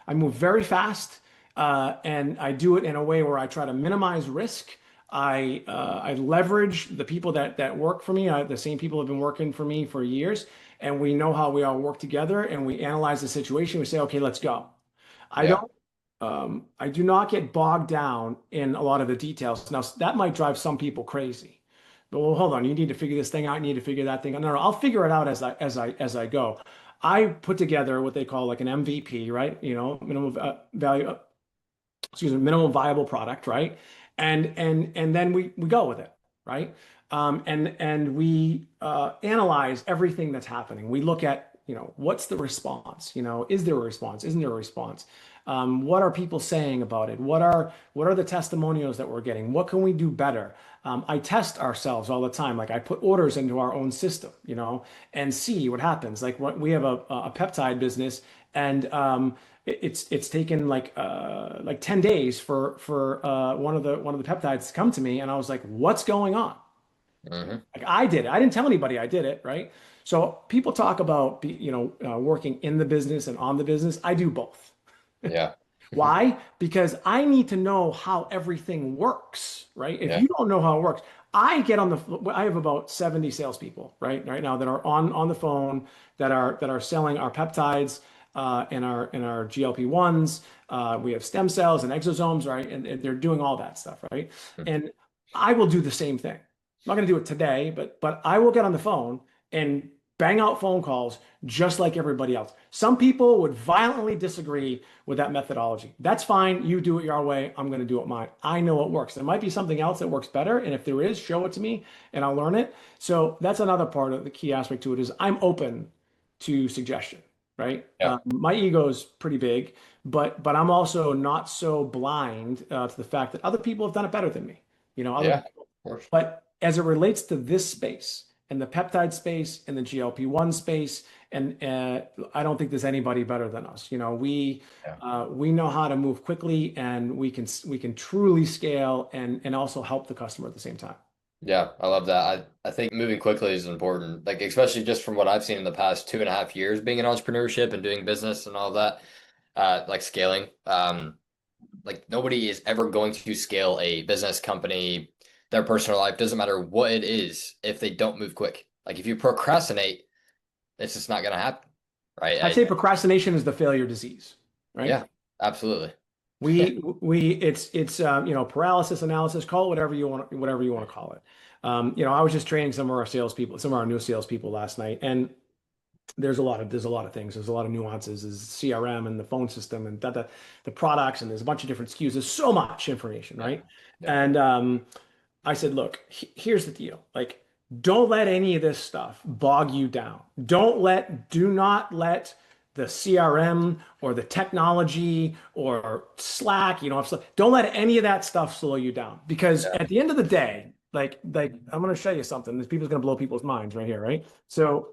S2: I move very fast, and I do it in a way where I try to minimize risk. I leverage the people that work for me. The same people have been working for me for years, and we know how we all work together. And we analyze the situation. We say, okay, let's go. I
S1: Yeah.
S2: don't. I do not get bogged down in a lot of the details. Now, that might drive some people crazy. But, well, hold on, you need to figure this thing out. You need to figure that thing out. No, no, I'll figure it out as I go. I put together what they call like an MVP, right? Minimum value, excuse me, minimum viable product, right? And then we go with it, right? And we analyze everything that's happening. We look at, what's the response? Is there a response? Isn't there a response? What are people saying about it? What are the testimonials that we're getting? What can we do better? I test ourselves all the time. Like I put orders into our own system, and see what happens. Like we have a peptide business, and it's taken like 10 days for one of the peptides to come to me, and I was like, what's going on?
S1: Hmm.
S2: Like I did it. I didn't tell anybody I did it, right? So people talk about working in the business and on the business. I do both.
S1: Yeah.
S2: Why? Because I need to know how everything works, right? If
S1: Yeah.
S2: you don't know how it works, I have about 70 salespeople, right now that are on the phone that are selling our peptides and our GLP-1s. We have stem cells and exosomes, right? And they're doing all that stuff, right? And I will do the same thing. I'm not going to do it today, but I will get on the phone and bang out phone calls just like everybody else. Some people would violently disagree with that methodology. That's fine. You do it your way. I'm going to do it mine. I know it works. There might be something else that works better. And if there is, show it to me and I'll learn it. So that's another part of the key aspect to it is I'm open to suggestion, right?
S1: Yeah.
S2: My ego is pretty big, but I'm also not so blind to the fact that other people have done it better than me. Other
S1: Yeah. Of
S2: people.
S1: course.
S2: But as it relates to this space and the peptide space and the GLP-1 space, and I don't think there's anybody better than us.
S1: Yeah.
S2: We know how to move quickly, and we can truly scale and also help the customer at the same time.
S1: Yeah, I love that. I think moving quickly is important. Like especially just from what I've seen in the past 2.5 years being in entrepreneurship and doing business and all of that, like scaling. Like nobody is ever going to scale a business company, their personal life, doesn't matter what it is, if they don't move quick. Like if you procrastinate, it's just not gonna happen. Right?
S2: I'd say procrastination is the failure disease, right?
S1: Yeah, absolutely.
S2: Paralysis analysis, call it whatever you want to call it. I was just training some of our salespeople, some of our new salespeople last night, and there's a lot of things. There's a lot of nuances. There's CRM and the phone system and the products, and there's a bunch of different SKUs. There's so much information,
S1: Yeah.
S2: right?
S1: Yeah.
S2: And I said, look, here's the deal. Like, don't let any of this stuff bog you down. Do not let the CRM or the technology or Slack, don't let any of that stuff slow you down. Because
S1: Yeah.
S2: at the end of the day, like I'm going to show you something. This people's going to blow people's minds right here, right? So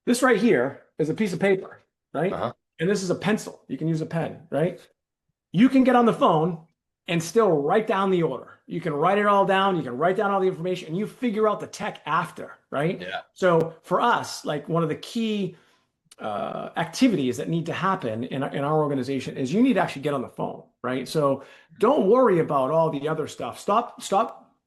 S2: this right here is a piece of paper, right?
S1: Uh-huh.
S2: And this is a pencil. You can use a pen, right? You can get on the phone and still write down the order. You can write it all down. You can write down all the information and you figure out the tech after, right?
S1: Yeah.
S2: So for us, like one of the key activities that need to happen in our organization is you need to actually get on the phone, right? So don't worry about all the other stuff. Stop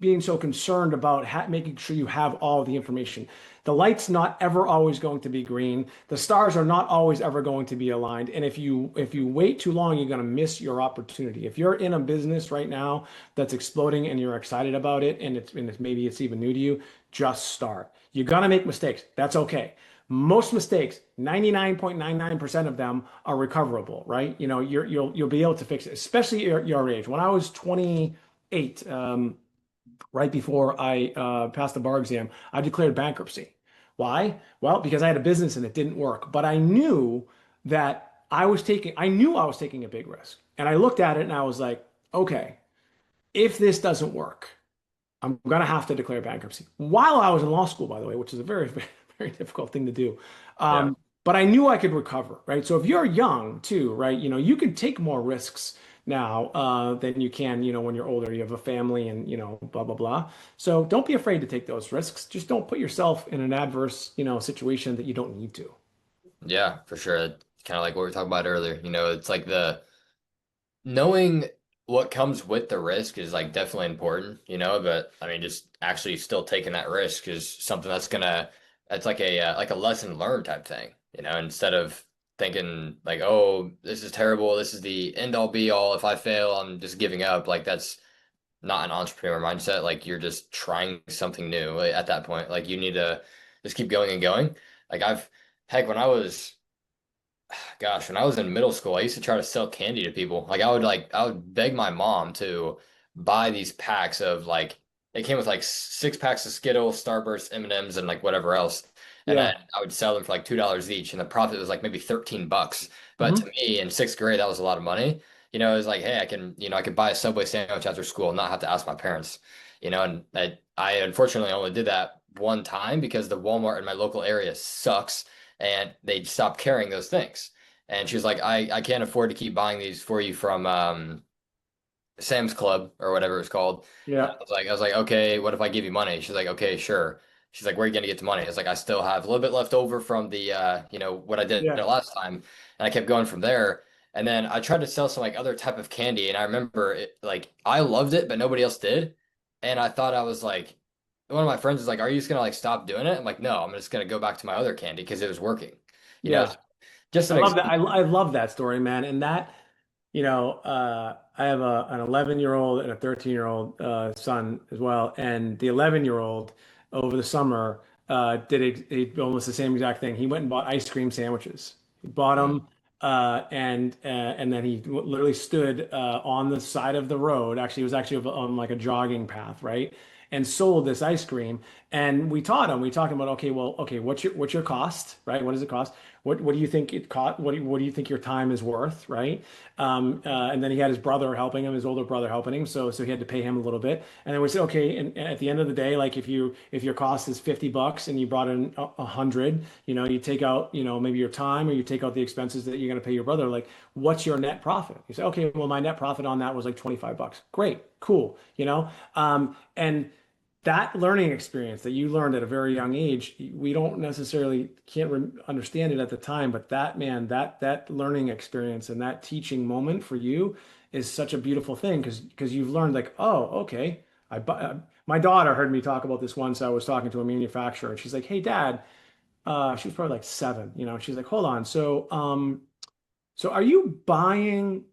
S2: being so concerned about making sure you have all the information. The light's not ever always going to be green. The stars are not always ever going to be aligned. And if you wait too long, you're going to miss your opportunity. If you're in a business right now that's exploding and you're excited about it, and maybe it's even new to you, just start. You're going to make mistakes. That's okay. Most mistakes, 99.99% of them are recoverable, right? You'll be able to fix it, especially your age. When I was 28, right before I passed the bar exam, I declared bankruptcy. Why? Well, because I had a business and it didn't work. But I knew I was taking a big risk. And I looked at it and I was like, okay, if this doesn't work, I'm going to have to declare bankruptcy. While I was in law school, by the way, which is a very, very, very difficult thing to do.
S1: Yeah.
S2: But I knew I could recover, right? So if you're young too, right, you can take more risks now than you can, when you're older. You have a family and, blah, blah, blah. So don't be afraid to take those risks. Just don't put yourself in an adverse, situation that you don't need to.
S1: Yeah, for sure. Kind of like what we were talking about earlier. It's like the knowing what comes with the risk is like definitely important, but I mean just actually still taking that risk is something that's like a lesson learned type thing, instead of thinking like, oh, this is terrible, this is the end all be all. If I fail, I'm just giving up. Like that's not an entrepreneur mindset. Like you're just trying something new like, at that point. Like you need to just keep going and going. Like when I was gosh, when I was in middle school, I used to try to sell candy to people. I would beg my mom to buy these packs of like it came with like 6 packs of Skittles, Starburst, M&Ms, and like whatever else. And then
S2: Yeah.
S1: I would sell them for like $2 each, and the profit was like maybe $13. But to
S2: Hmm.
S1: me, in sixth grade, that was a lot of money. It was like, hey, I could buy a Subway sandwich after school and not have to ask my parents. And I unfortunately only did that one time because the Walmart in my local area sucks and they stopped carrying those things. And she was like, I can't afford to keep buying these for you from Sam's Club or whatever it's called. And
S2: Yeah.
S1: I was like, okay, what if I give you money? She's like, okay, sure. She's like, where are you gonna get the money? I was like, I still have a little bit left over from the what I did
S2: Yeah.
S1: last time. And I kept going from there. And then I tried to sell some like other type of candy, and I remember it like I loved it, but nobody else did. And I thought I was like, one of my friends was like, "Are you just gonna like stop doing it?" I'm like, "No, I'm just gonna go back to my other candy because it was working." You know,
S2: Yeah.
S1: just
S2: I
S1: an
S2: love that.
S1: example.
S2: I love that story, man. And I have an 11-year-old and a 13-year-old son as well. And the 11-year-old over the summer did almost the same exact thing. He went and bought ice cream sandwiches. He bought
S1: Mm,
S2: them, and then he literally stood on the side of the road. Actually, it was actually on like a jogging path, right? And sold this ice cream. And we taught him. We talked about, okay, well, okay, what's your cost, right? What does it cost? What do you think it cost? What do you think your time is worth, right? And then he had his brother helping him, his older brother helping him, so he had to pay him a little bit. And then we said, okay, and at the end of the day, like if your cost is $50 and you brought in 100, you take out maybe your time or you take out the expenses that you're going to pay your brother. Like, what's your net profit? You say, okay, well my net profit on that was like $25. Great, cool, and that learning experience that you learned at a very young age, we don't necessarily can't understand it at the time, but that man, that learning experience and that teaching moment for you is such a beautiful thing because you've learned like, oh, okay. My daughter heard me talk about this once. I was talking to a manufacturer, and she's like, "Hey, Dad," she was probably like 7, she's like, "Hold on, so are you buying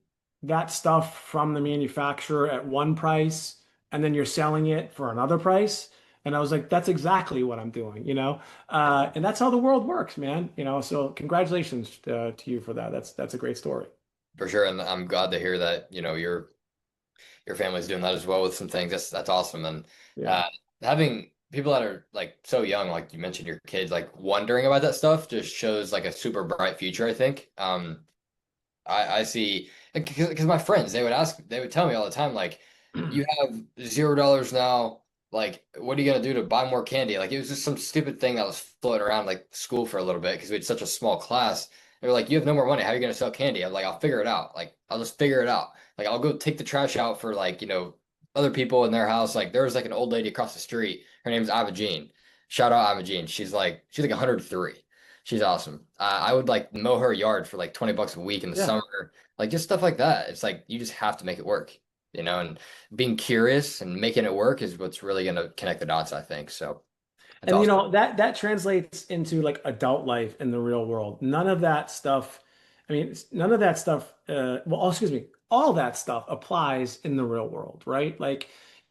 S2: that stuff from the manufacturer at one price and then you're selling it for another price?" And I was like, that's exactly what I'm doing. And that's how the world works, man. So congratulations to you for that. That's a great story.
S1: For sure. And I'm glad to hear that, your family's doing that as well with some things. That's awesome. And
S2: Yeah.
S1: uh, having people that are like so young, like you mentioned, your kids like wondering about that stuff just shows like a super bright future, I think. I see because my friends they would tell me all the time like you have $0 now, like what are you gonna do to buy more candy? Like it was just some stupid thing that was floating around like school for a little bit because we had such a small class. They were like, you have no more money, how are you gonna sell candy? I'm like, I'll figure it out, like I'll just figure it out, like I'll go take the trash out for like other people in their house. Like there was like an old lady across the street, her name's Imogene, shout out Imogene, she's like 103. She's awesome. I would like mow her yard for like 20 bucks a week in the
S2: Yeah.
S1: summer. Like just stuff like that. It's like you just have to make it work, and being curious and making it work is what's really going to connect the dots, I think. So that's
S2: And
S1: awesome.
S2: that translates into like adult life in the real world. None of that stuff, I mean, none of that stuff, excuse me, all that stuff applies in the real world, right? Like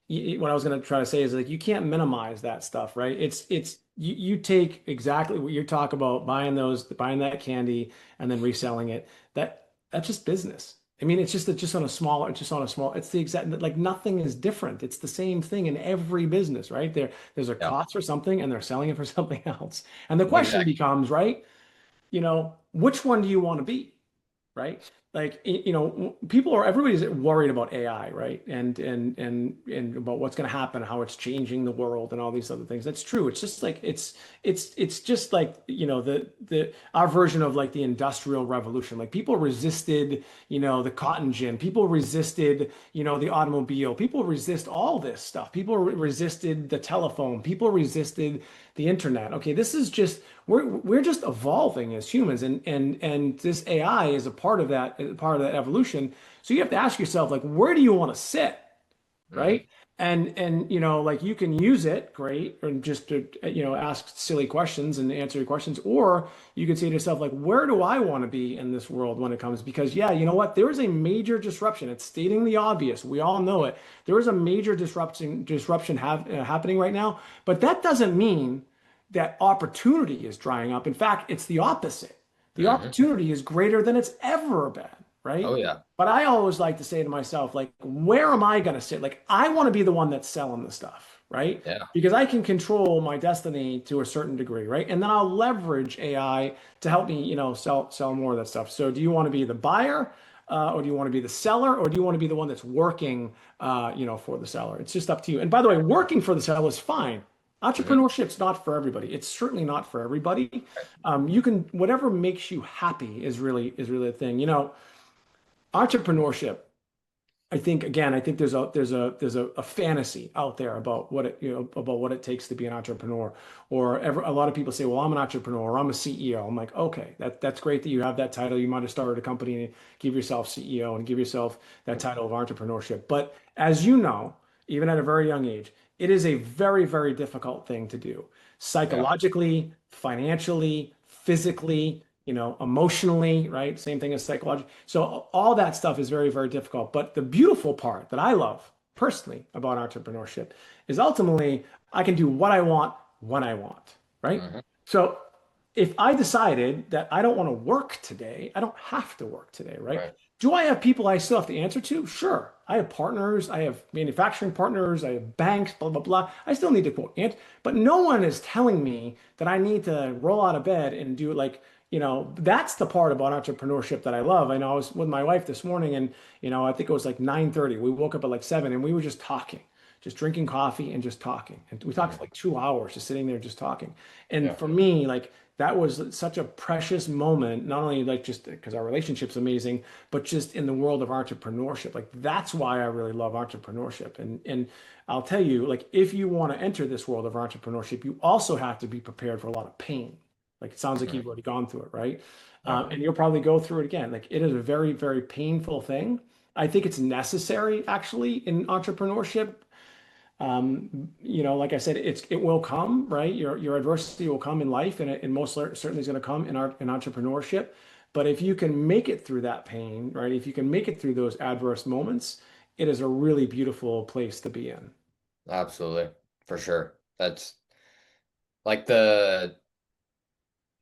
S2: what I was going to try to say is like you can't minimize that stuff, right? It's you take exactly what you talk about, buying that candy and then reselling it. That's just business. I mean, it's the exact, like nothing is different. It's the same thing in every business, right? There's a
S1: Yeah,
S2: cost for something and they're selling it for something else. And the question
S1: exactly.
S2: becomes, right? Which one do you want to be? Right? Like, everybody's worried about AI, right? And about what's going to happen, how it's changing the world, and all these other things. That's true. It's just like it's just like the our version of like the Industrial Revolution. Like people resisted, the cotton gin. People resisted, the automobile. People resist all this stuff. People resisted the telephone. People resisted the internet. Okay, this is just we're just evolving as humans, and this AI is a part of that evolution. So you have to ask yourself, like, where do you want to sit,
S1: Hmm.
S2: right? And like you can use it, great, and just to ask silly questions and answer your questions, or you can say to yourself, like, where do I want to be in this world when it comes? Because yeah, you know what? There is a major disruption. It's stating the obvious. We all know it. There is a major disruption happening right now, but that doesn't mean that opportunity is drying up. In fact, it's the opposite. The
S1: Hmm.
S2: opportunity is greater than it's ever been,
S1: Oh
S2: right?
S1: yeah.
S2: But I always like to say to myself, like, where am I going to sit? Like, I want to be the one that's selling the stuff, right?
S1: Yeah.
S2: Because I can control my destiny to a certain degree, right? And then I'll leverage AI to help me, sell more of that stuff. So, do you want to be the buyer, or do you want to be the seller, or do you want to be the one that's working, for the seller? It's just up to you. And by the way, working for the seller is fine.
S1: Hmm.
S2: Entrepreneurship's not for everybody. It's certainly not for everybody. You can whatever makes you happy is really a thing. Entrepreneurship. I think there's a fantasy out there about what it takes to be an entrepreneur. A lot of people say, well, I'm an entrepreneur, or I'm a CEO. I'm like, okay, that's great that you have that title. You might have started a company and give yourself CEO and give yourself that title of entrepreneurship. But as you know, even at a very young age, it is a very, very difficult thing to do
S1: Yeah.
S2: psychologically, financially, physically, emotionally, right? Same thing as psychology. So all that stuff is very, very difficult. But the beautiful part that I love personally about entrepreneurship is ultimately I can do what I want when I want, right?
S1: Hmm.
S2: So if I decided that I don't want to work today, I don't have to work today, right?
S1: Right.
S2: Do I have people I still have to answer to? Sure. I have partners, I have manufacturing partners, I have banks, blah, blah, blah. I still need to quote answer, but no one is telling me that I need to roll out of bed and do like, that's the part about entrepreneurship that I love. I know I was with my wife this morning and, I think it was like 9:30. We woke up at like 7 and we were just talking, just drinking coffee and just talking. And we talked for
S1: Hmm.
S2: like 2 hours, just sitting there just talking. And
S1: Yeah.
S2: for me, like that was such a precious moment, not only like just because our relationship's amazing, but just in the world of entrepreneurship. Like that's why I really love entrepreneurship. And I'll tell you, like if you want to enter this world of entrepreneurship, you also have to be prepared for a lot of pain. Like it sounds like you've
S1: Mhm.
S2: already gone through it, right?
S1: Yeah.
S2: And you'll probably go through it again. Like it is a very, very painful thing. I think it's necessary actually in entrepreneurship. Like I said, it will come, right? Your adversity will come in life, and most certainly is going to come in entrepreneurship. But if you can make it through that pain, right? If you can make it through those adverse moments, it is a really beautiful place to be in.
S1: Absolutely. For sure. That's like the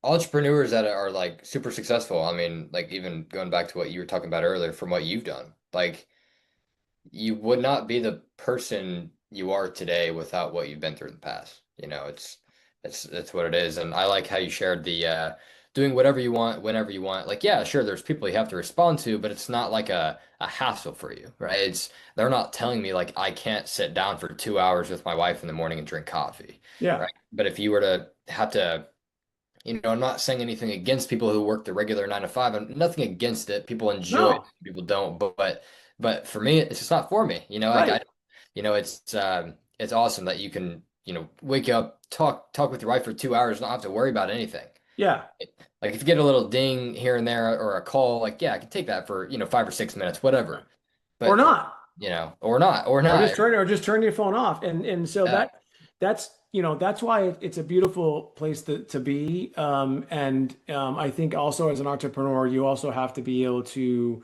S1: entrepreneurs that are like super successful. I mean, like even going back to what you were talking about earlier from what you've done, like you would not be the person you are today without what you've been through in the past. It's what it is. And I like how you shared the doing whatever you want whenever you want. Like, yeah, sure, there's people you have to respond to, but it's not like a hassle for you, right? It's they're not telling me like I can't sit down for 2 hours with my wife in the morning and drink coffee,
S2: Yeah.
S1: right? But if you were to have to I'm not saying anything against people who work the regular 9 to 5. I'm nothing against it. People enjoy it,
S2: No.
S1: people don't. But for me, it's just not for me. Like
S2: Right.
S1: it's awesome that you can wake up, talk with your wife for 2 hours, not have to worry about anything.
S2: Yeah.
S1: Like if you get a little ding here and there or a call, like yeah, I can take that for 5 or 6 minutes,
S2: Right.
S1: whatever.
S2: Or
S1: But
S2: not.
S1: or not.
S2: Or just turn your phone off. And so
S1: Yeah,
S2: that's why it's a beautiful place to be. And I think also as an entrepreneur, you also have to be able to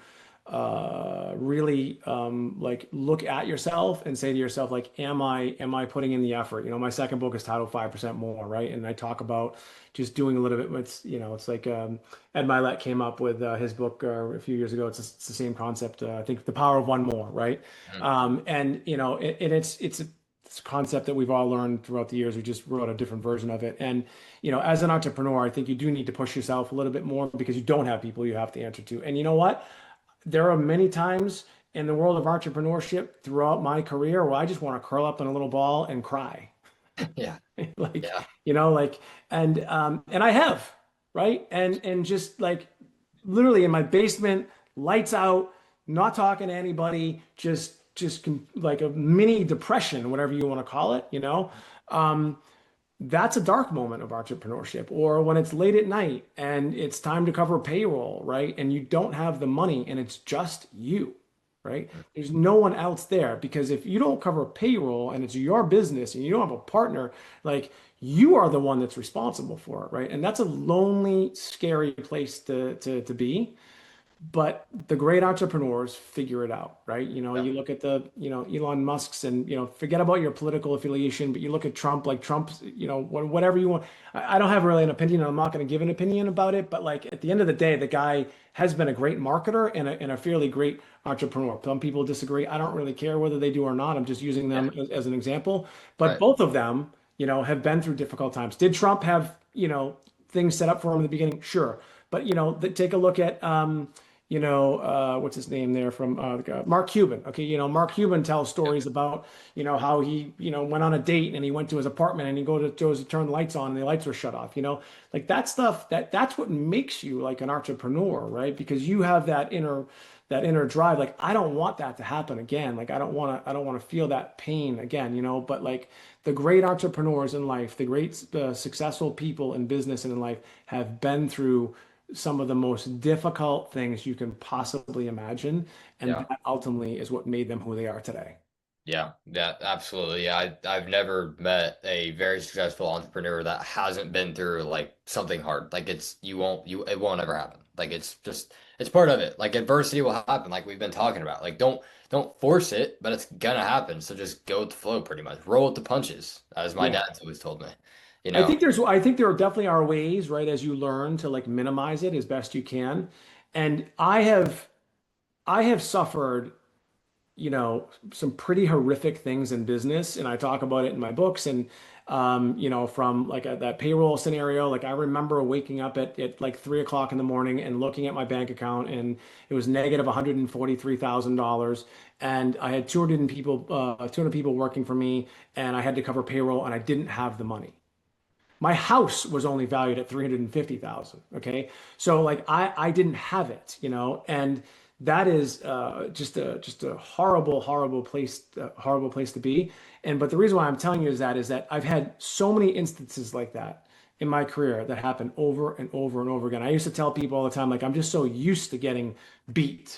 S2: really like look at yourself and say to yourself, like, am I putting in the effort? My second book is titled 5% More, right? And I talk about just doing a little bit. It's like Ed Milet came up with his book a few years ago. It's the same concept. I think The Power of One More, right?
S1: mhm,
S2: And it's a concept that we've all learned throughout the years. We just wrote a different version of it. And as an entrepreneur, I think you do need to push yourself a little bit more because you don't have people you have to answer to. And you know what? There are many times in the world of entrepreneurship throughout my career where I just want to curl up in a little ball and cry.
S1: yeah,
S2: Like,
S1: yeah,
S2: like, and I have, right? And just like literally in my basement, lights out, not talking to anybody, like a mini depression, whatever you want to call it. Um, that's a dark moment of entrepreneurship. Or when it's late at night and it's time to cover payroll, right? And you don't have the money and it's just you, right?
S1: mm,
S2: There's no one else there because if you don't cover payroll and it's your business and you don't have a partner, like you are the one that's responsible for it, right? And that's a lonely, scary place to be. But the great entrepreneurs figure it out, right?
S1: yeah,
S2: You look at Elon Musk's and, forget about your political affiliation, but you look at Trump, like Trump's, whatever you want. I don't have really an opinion, and I'm not going to give an opinion about it, but like at the end of the day, the guy has been a great marketer and a fairly great entrepreneur. Some people disagree. I don't really care whether they do or not. I'm just using
S1: yeah,
S2: them as an example. But
S1: right.
S2: both of them, have been through difficult times. Did Trump have, things set up for him in the beginning? Sure. But, take a look at, what's his name there from Mark Cuban. Okay, Mark Cuban tells
S1: Yep.
S2: stories about, how he, went on a date and he went to his apartment and he goes to turn the lights on and the lights were shut off. Like that stuff, that's what makes you like an entrepreneur, right? Because you have that inner drive. Like I don't want that to happen again. Like I don't want to feel that pain again, but like the great entrepreneurs in life, the great successful people in business and in life have been through some of the most difficult things you can possibly imagine. And
S1: Yeah.
S2: that ultimately is what made them who they are today.
S1: Yeah, yeah, absolutely. Yeah, I've never met a very successful entrepreneur that hasn't been through like something hard. Like it won't ever happen. Like it's part of it. Like adversity will happen, like we've been talking about. Like don't force it, but it's gonna happen. So just go with the flow pretty much. Roll with the punches, as my
S2: Yeah.
S1: dad's always told me. You
S2: I
S1: know?
S2: think there definitely are ways, right, as you learn to like minimize it as best you can. And I have suffered some pretty horrific things in business, and I talk about it in my books. And from like that payroll scenario, like I remember waking up at like 3 o'clock in the morning and looking at my bank account, and it was negative $143,000, and I had 200 people working for me, and I had to cover payroll, and I didn't have the money. My house was only valued at 350,000. Okay. So like I didn't have it, and that is just a horrible place to be. And but the reason why I'm telling you is that I've had so many instances like that in my career that happen over and over and over again. I used to tell people all the time, like, I'm just so used to getting beat.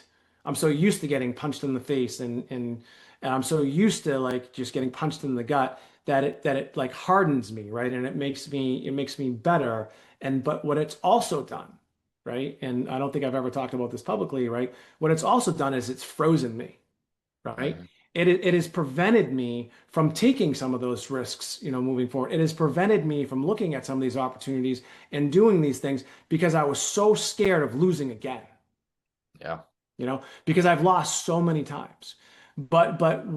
S2: I'm so used to getting punched in the face and I'm so used to like just getting punched in the gut that it like hardens me, right? And it makes me better. And but what it's also done, right? And I don't think I've ever talked about this publicly, right? What it's also done is it's frozen me, right?
S1: Mhm.
S2: It has prevented me from taking some of those risks, moving forward. It has prevented me from looking at some of these opportunities and doing these things because I was so scared of losing again,
S1: Yeah.
S2: because I've lost so many times. But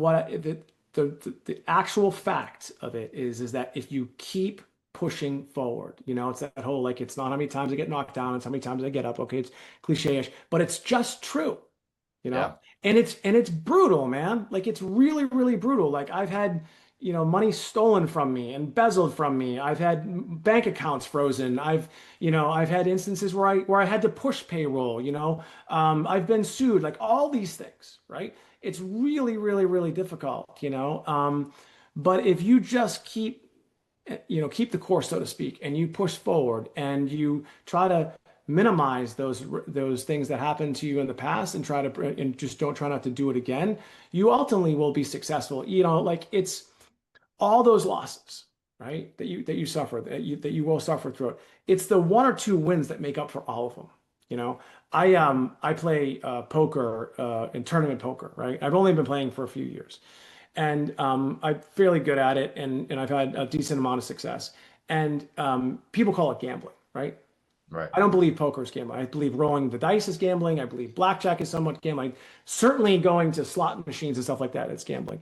S2: what the actual fact of it is that if you keep pushing forward, it's that whole like it's not how many times I get knocked down, it's how many times I get up. Okay, it's cliche-ish, but it's just true you know
S1: Yeah.
S2: and it's brutal, man. Like it's really really brutal. Like I've had money stolen from me, embezzled from me. I've had bank accounts frozen. I've had instances where I had to push payroll. I've been sued, like all these things, right? It's really really really difficult. But if you just keep the course, so to speak, and you push forward and you try to minimize those things that happened to you in the past and just don't try not to do it again, you ultimately will be successful. Like it's all those losses, right? That you suffer, that you will suffer through it. It's the one or two wins that make up for all of them. You know, I play poker in tournament poker, right? I've only been playing for a few years, and I'm fairly good at it, and I've had a decent amount of success. And people call it gambling, right?
S1: Right.
S2: I don't believe poker is gambling. I believe rolling the dice is gambling. I believe blackjack is somewhat gambling. Certainly going to slot machines and stuff like that, it's gambling.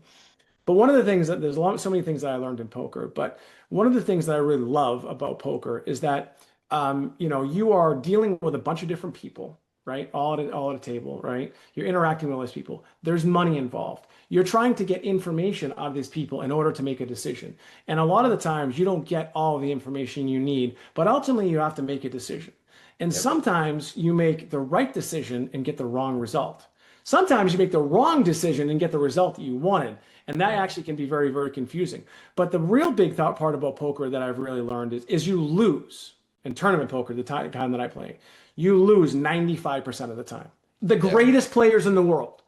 S2: But one of the things that so many things that I learned in poker, but one of the things that I really love about poker is that you are dealing with a bunch of different people, right? All at a table, right? You're interacting with all these people. There's money involved. You're trying to get information out of these people in order to make a decision. And a lot of the times you don't get all the information you need, but ultimately you have to make a decision. And
S1: Yep.
S2: sometimes you make the right decision and get the wrong result. Sometimes you make the wrong decision and get the result that you wanted. And that
S1: Right.
S2: actually can be very, very confusing. But the real big thought part about poker that I've really learned is you lose in tournament poker, the time that I play, you lose 95% of the time. The
S1: Yep.
S2: greatest players in the world,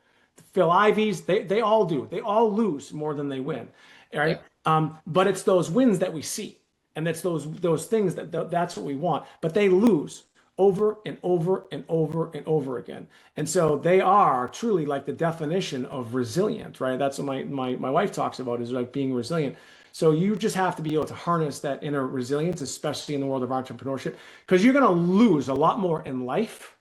S2: Phil Ivies, they all do. They all lose more than they win. All
S1: Yeah.
S2: right. But it's those wins that we see. And that's those things that's what we want. But they lose over and over and over and over again. And so they are truly like the definition of resilient, right? That's what my wife talks about, is like being resilient. So you just have to be able to harness that inner resilience, especially in the world of entrepreneurship, because you're going to lose a lot more in life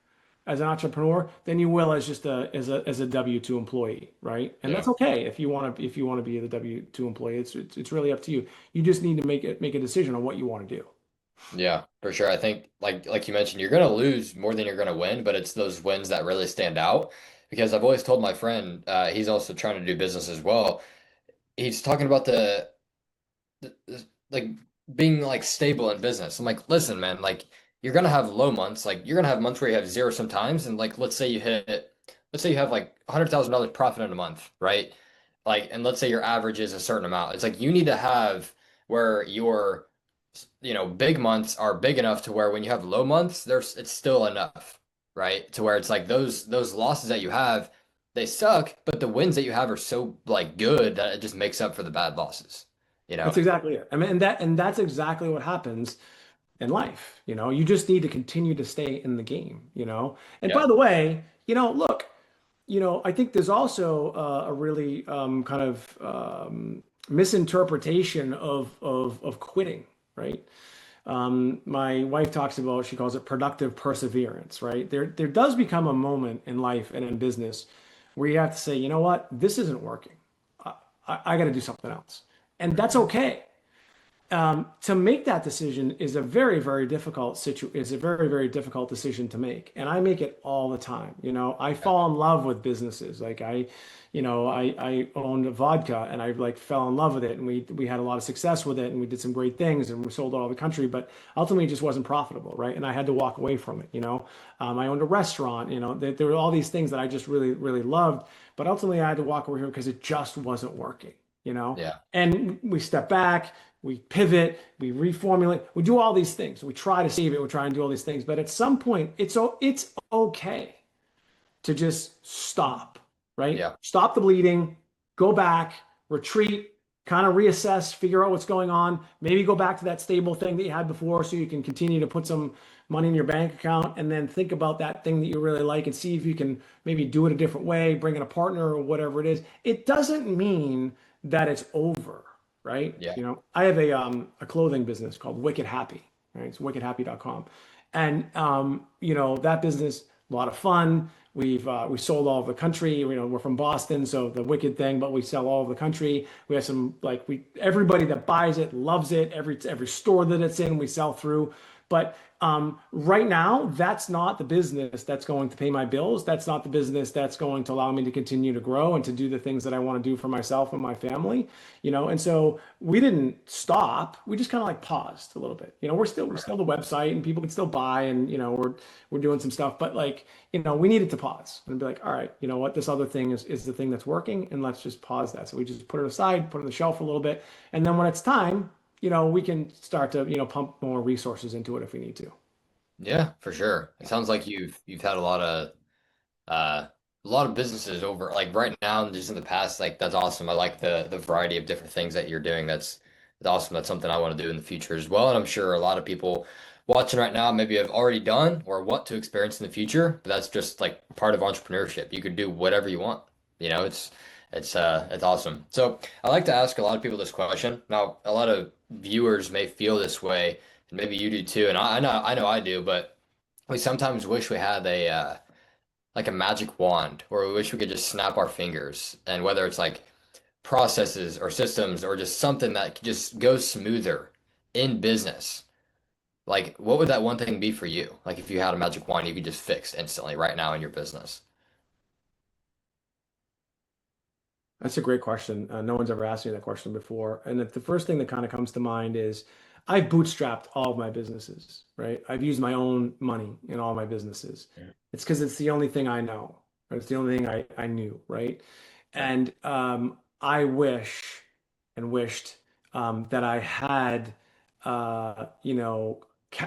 S2: as an entrepreneur than you will as just as a W-2 employee, right? And
S1: Yeah.
S2: that's okay if you want to be the W-2 employee. It's really up to you. You just need to make a decision on what you want to do.
S1: Yeah, for sure. I think like you mentioned, you're gonna lose more than you're gonna win, but it's those wins that really stand out. Because I've always told my friend, he's also trying to do business as well. He's talking about like being like stable in business. I'm like, listen, man, like you're gonna have low months. Like you're gonna have months where you have zero sometimes, and like let's say you have like $100,000 profit in a month, right? Like, and let's say your average is a certain amount. It's like you need to have where your big months are big enough to where when you have low months, it's still enough, right? To where it's like those losses that you have, they suck, but the wins that you have are so like good that it just makes up for the bad losses, you
S2: That's
S1: know?
S2: exactly it. I mean, and that's exactly what happens in life. You just need to continue to stay in the game, And by
S1: Yeah.
S2: the way, look, I think there's also a really kind of misinterpretation of quitting, right? My wife talks about, she calls it productive perseverance, right? There does become a moment in life and in business where you have to say, you know what, this isn't working. I got to do something else. And that's
S1: Hmm.
S2: okay. To make that decision is a very, very is a very, very difficult decision to make. And I make it all the time. I
S1: Yeah.
S2: fall in love with businesses. I owned a vodka and I like fell in love with it. And we had a lot of success with it and we did some great things and we sold it all over the country, but ultimately it just wasn't profitable, right? And I had to walk away from it. I owned a restaurant, there were all these things that I just really, really loved, but ultimately I had to walk away from it because it just wasn't working.
S1: Yeah.
S2: And we step back, we pivot, we reformulate, we do all these things. We try to save it, we try and do all these things. But at some point, it's okay to just stop, right?
S1: Yeah.
S2: Stop the bleeding, go back, retreat, kind of reassess, figure out what's going on. Maybe go back to that stable thing that you had before so you can continue to put some money in your bank account and then think about that thing that you really like and see if you can maybe do it a different way, bring in a partner or whatever it is. It doesn't mean that it's over, right?
S1: Yeah.
S2: I have a clothing business called Wicked Happy, right? It's wickedhappy.com. And that business, a lot of fun. We sold all over the country. We're from Boston, so the Wicked thing, but we sell all over the country. We have some like we everybody that buys it loves it. Every store that it's in, we sell through. But right now, that's not the business that's going to pay my bills. That's not the business that's going to allow me to continue to grow and to do the things that I want to do for myself and my family. And so we didn't stop. We just kind of like paused a little bit. We're still the website and people can still buy and we're doing some stuff, but like, we needed to pause and be like, all right, you know what, this other thing is the thing that's working and let's just pause that. So we just put it aside, put it on the shelf for a little bit. And then when it's time, we can start to, pump more resources into it if we need to.
S1: Yeah, for sure. It sounds like you've had a lot of businesses over like right now and just in the past. Like that's awesome. I like the variety of different things that you're doing. That's awesome. That's something I want to do in the future as well. And I'm sure a lot of people watching right now maybe have already done or want to experience in the future, but that's just like part of entrepreneurship. You could do whatever you want. It's awesome. So I like to ask a lot of people this question. Now, a lot of viewers may feel this way, and maybe you do too, and I know I do, but we sometimes wish we had like a magic wand, or we wish we could just snap our fingers, and whether it's like processes or systems or just something that just goes smoother in business. Like, what would that one thing be for you? Like, if you had a magic wand, you could just fix instantly right now in your business.
S2: That's a great question. No one's ever asked me that question before. And the first thing that kind of comes to mind is I've bootstrapped all of my businesses, right? I've used my own money in all my businesses.
S1: Yeah.
S2: It's because it's the only thing I know. Right? It's the only thing I knew, right?
S1: Yeah.
S2: And I wish and wished that I had,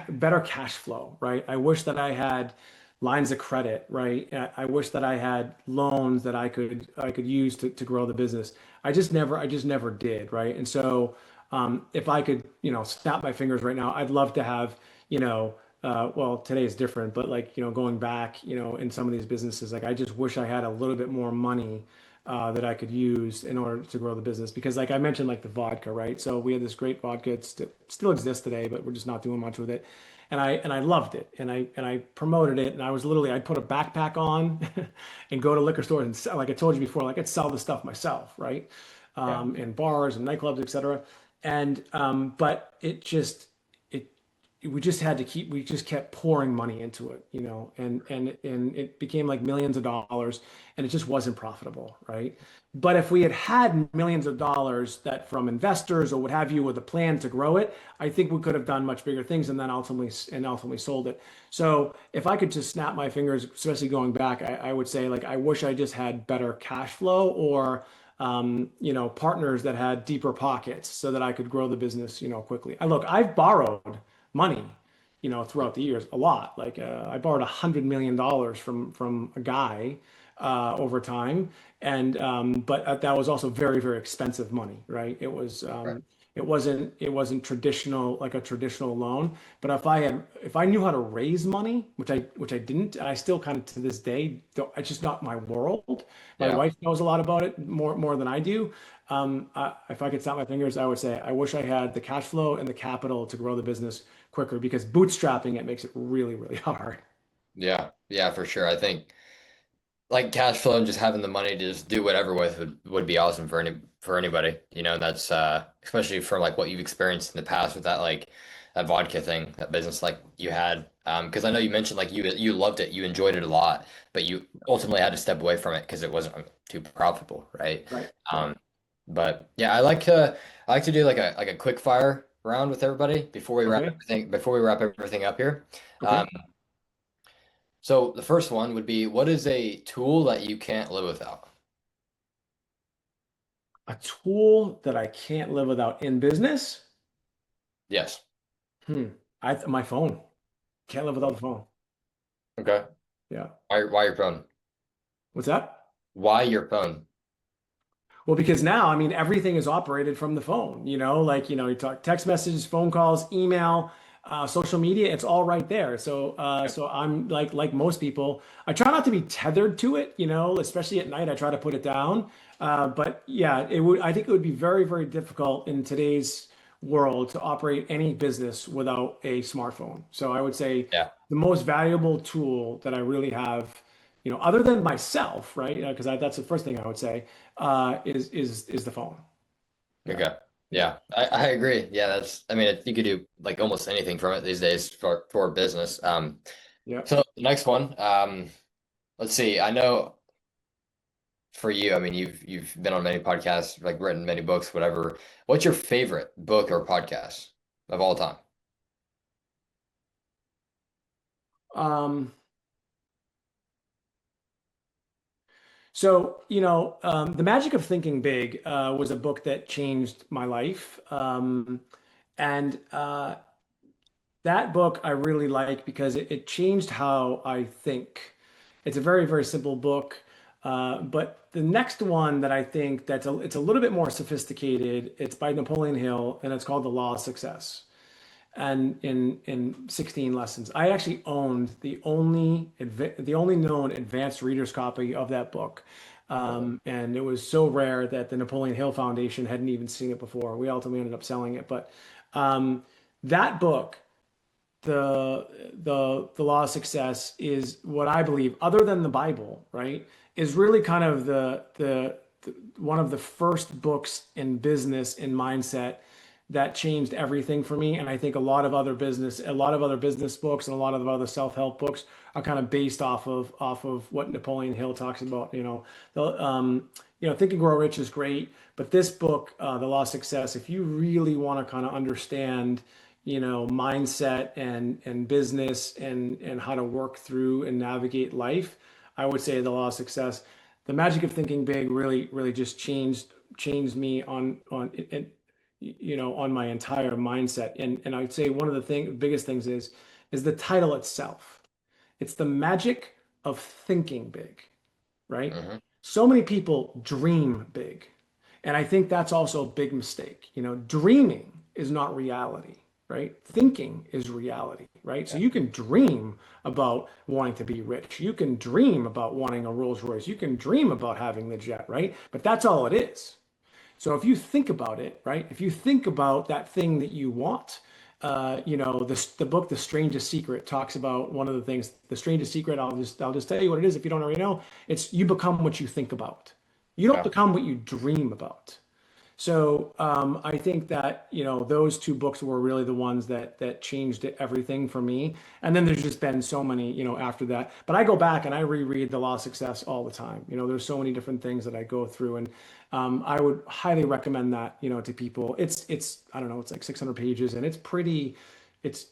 S2: better cash flow, right? I wish that I had lines of credit, right? I wish that I had loans that I could use to grow the business. I just never did, right? And so if I could, snap my fingers right now, I'd love to have, well, today is different, but like, going back, in some of these businesses, like I just wish I had a little bit more money that I could use in order to grow the business. Because like I mentioned, like the vodka, right? So we had this great vodka. It still exists today, but we're just not doing much with it. And I loved it, and I promoted it, and I'd put a backpack on, and go to liquor stores and sell, like I told you before, like I'd sell the stuff myself, right?
S1: Yeah.
S2: In bars and nightclubs, etc. And but it we just kept pouring money into it, and it became like millions of dollars, and it just wasn't profitable, right? But if we had had millions of dollars that from investors or what have you with a plan to grow it, I think we could have done much bigger things and then ultimately sold it. So if I could just snap my fingers, especially going back, I would say like I wish I just had better cash flow or partners that had deeper pockets so that I could grow the business, quickly. I've borrowed money, throughout the years, a lot. Like I borrowed $100 million from a guy over time, and but that was also very, very expensive money, right?
S1: Right.
S2: It wasn't traditional like a traditional loan. But if I knew how to raise money, which I didn't, and I still kind of to this day don't. It's just not my world. My
S1: Yeah.
S2: wife knows a lot about it more than I do. If I could snap my fingers, I would say I wish I had the cash flow and the capital to grow the business quicker because bootstrapping it makes it really, really hard.
S1: Yeah. Yeah, for sure. I think like cash flow and just having the money to just do whatever with would be awesome for anybody, that's especially for like what you've experienced in the past with that like that vodka thing, that business like you had. Because I know you mentioned like you loved it, you enjoyed it a lot, but you ultimately had to step away from it because it wasn't too profitable, right?
S2: Right. Right.
S1: Um, but yeah, I like to do like a quick fire round with everybody
S2: Okay.
S1: before we wrap everything up here. Um,
S2: Okay.
S1: so the first one would be, what is a tool that you can't live without?
S2: A tool that I can't live without in business?
S1: Yes.
S2: Hmm. My phone. Can't live without the phone.
S1: Okay.
S2: Yeah.
S1: Why your phone?
S2: What's that?
S1: Why your phone?
S2: Well, because now, I mean, everything is operated from the phone, like, you talk text messages, phone calls, email, social media, it's all right there. So I'm like most people, I try not to be tethered to it, especially at night, I try to put it down. But yeah, I think it would be very, very difficult in today's world to operate any business without a smartphone. So I would say
S1: Yeah.
S2: the most valuable tool that I really have, other than myself, right? Because that's the first thing I would say is the phone. Yeah,
S1: Okay.
S2: yeah,
S1: Yeah, I agree. Yeah, I mean, you could do like almost anything from it these days for business.
S2: yeah.
S1: So the next one, let's see. I know for you, I mean, you've been on many podcasts, like written many books, whatever. What's your favorite book or podcast of all time?
S2: Um, so The Magic of Thinking Big was a book that changed my life. And That book I really like because it changed how I think. It's a very, very simple book. But the next one that I think it's a little bit more sophisticated, it's by Napoleon Hill, and it's called The Law of Success. And in 16 lessons. I actually owned the only known advanced reader's copy of that book. And it was so rare that the Napoleon Hill Foundation hadn't even seen it before. We ultimately ended up selling it. But that book, the Law of Success, is what I believe, other than the Bible, right, is really kind of the one of the first books in business and mindset that changed everything for me. And I think a lot of other business books and a lot of other self-help books are kind of based off of what Napoleon Hill talks about. Think and Grow Rich is great, but this book, The Law of Success, if you really want to kind of understand, mindset and business and how to work through and navigate life, I would say The Law of Success. The Magic of Thinking Big really, really just changed me on my entire mindset. And I'd say one of the biggest things is the title itself. It's the magic of thinking big, right?
S1: Hmm.
S2: So many people dream big. And I think that's also a big mistake. Dreaming is not reality, right? Thinking is reality, right? So
S1: Yeah.
S2: you can dream about wanting to be rich. You can dream about wanting a Rolls Royce. You can dream about having the jet, right? But that's all it is. So if you think about it, right? If you think about that thing that you want, the book The Strangest Secret talks about one of the things. The Strangest Secret, I'll just tell you what it is if you don't already know. It's you become what you think about. You don't
S1: Yeah,
S2: become what you dream about. So I think that those two books were really the ones that changed everything for me. And then there's just been so many after that. But I go back and I reread The Law of Success all the time. There's so many different things that I go through, and I would highly recommend that to people. It's I don't know, it's like 600 pages, and it's pretty. It's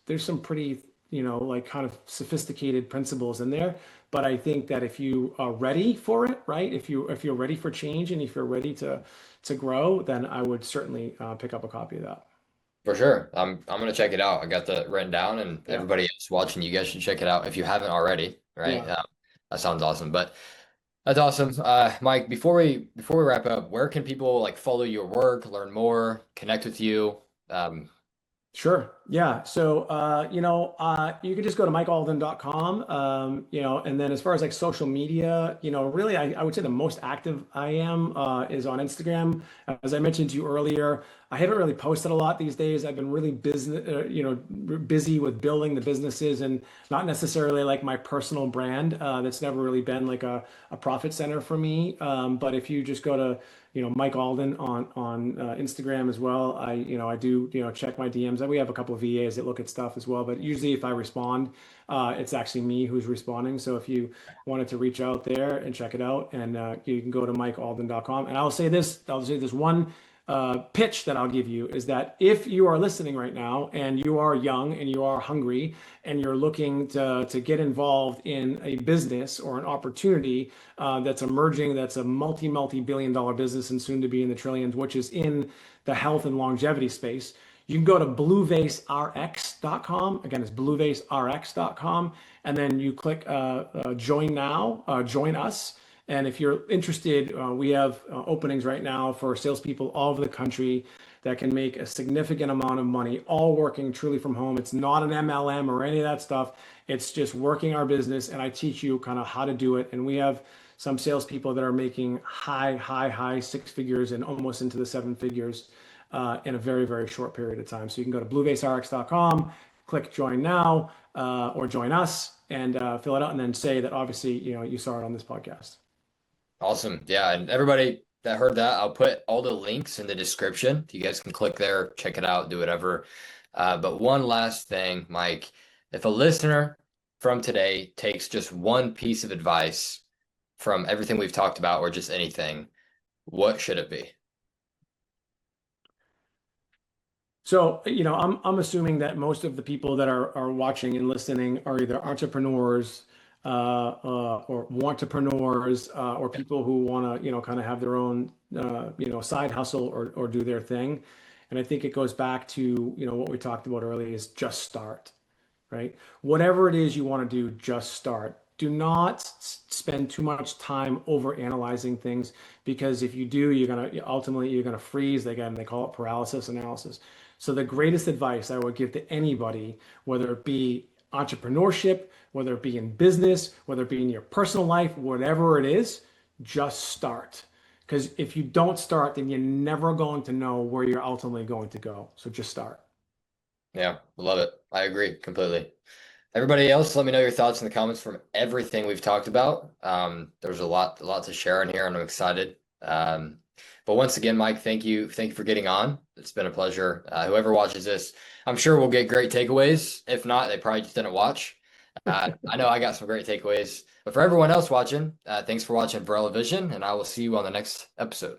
S2: there's some pretty like kind of sophisticated principles in there. But I think that if you are ready for it, right? If you're ready for change and if you're ready to grow, then I would certainly pick up a copy of that.
S1: for sure. I'm gonna check it out. I got that written down, and
S2: Yeah,
S1: everybody else watching, you guys should check it out if you haven't already, right?
S2: yeah.
S1: That sounds awesome. But that's awesome. Mike, before we wrap up, where can people like follow your work, learn more, connect with you? Um,
S2: Sure. Yeah, so you can just go to mikealden.com, and then as far as like social media, really I would say the most active I am is on Instagram. As I mentioned to you earlier, I haven't really posted a lot these days. I've been really busy with building the businesses and not necessarily like my personal brand. That's never really been like a profit center for me. But if you just go to Mike Alden on Instagram as well. I do check my DMs. We have a couple of VAs that look at stuff as well, but usually if I respond, it's actually me who's responding. So if you wanted to reach out there and check it out, and you can go to mikealden.com. And I'll say this one pitch that I'll give you is that if you are listening right now and you are young and you are hungry and you're looking to get involved in a business or an opportunity that's emerging, that's a multi billion dollar business and soon to be in the trillions, which is in the health and longevity space, you can go to bluevaserx.com. Again, it's bluevaserx.com. And then you click join now, join us. And if you're interested, we have openings right now for salespeople all over the country that can make a significant amount of money, all working truly from home. It's not an MLM or any of that stuff. It's just working our business, and I teach you kind of how to do it. And we have some salespeople that are making high six figures and almost into the seven figures in a very short period of time. So you can go to bluevaserx.com, click join now or join us, and fill it out, and then say that obviously you saw it on this podcast.
S1: Awesome. Yeah. And everybody that heard that, I'll put all the links in the description. You guys can click there, check it out, do whatever. But one last thing, Mike, if a listener from today takes just one piece of advice from everything we've talked about or just anything, what should it be?
S2: So, I'm assuming that most of the people that are watching and listening are either entrepreneurs or entrepreneurs or people who want to, kind of have their own, side hustle or do their thing. And I think it goes back to, what we talked about earlier is just start, right? Whatever it is you want to do, just start. Do not spend too much time over analyzing things, because if you do, you're gonna freeze. Again, they call it paralysis analysis. So the greatest advice I would give to anybody, whether it be entrepreneurship, whether it be in business, whether it be in your personal life, whatever it is, just start. Because if you don't start, then you're never going to know where you're ultimately going to go. So just start.
S1: Yeah, love it. I agree completely. Everybody else, let me know your thoughts in the comments from everything we've talked about. There's a lot to share in here, and I'm excited. But once again, Mike, thank you for getting on. It's been a pleasure. Whoever watches this, I'm sure we'll get great takeaways. If not, they probably just didn't watch. I know I got some great takeaways. But for everyone else watching, thanks for watching Vorello Vision, and I will see you on the next episode.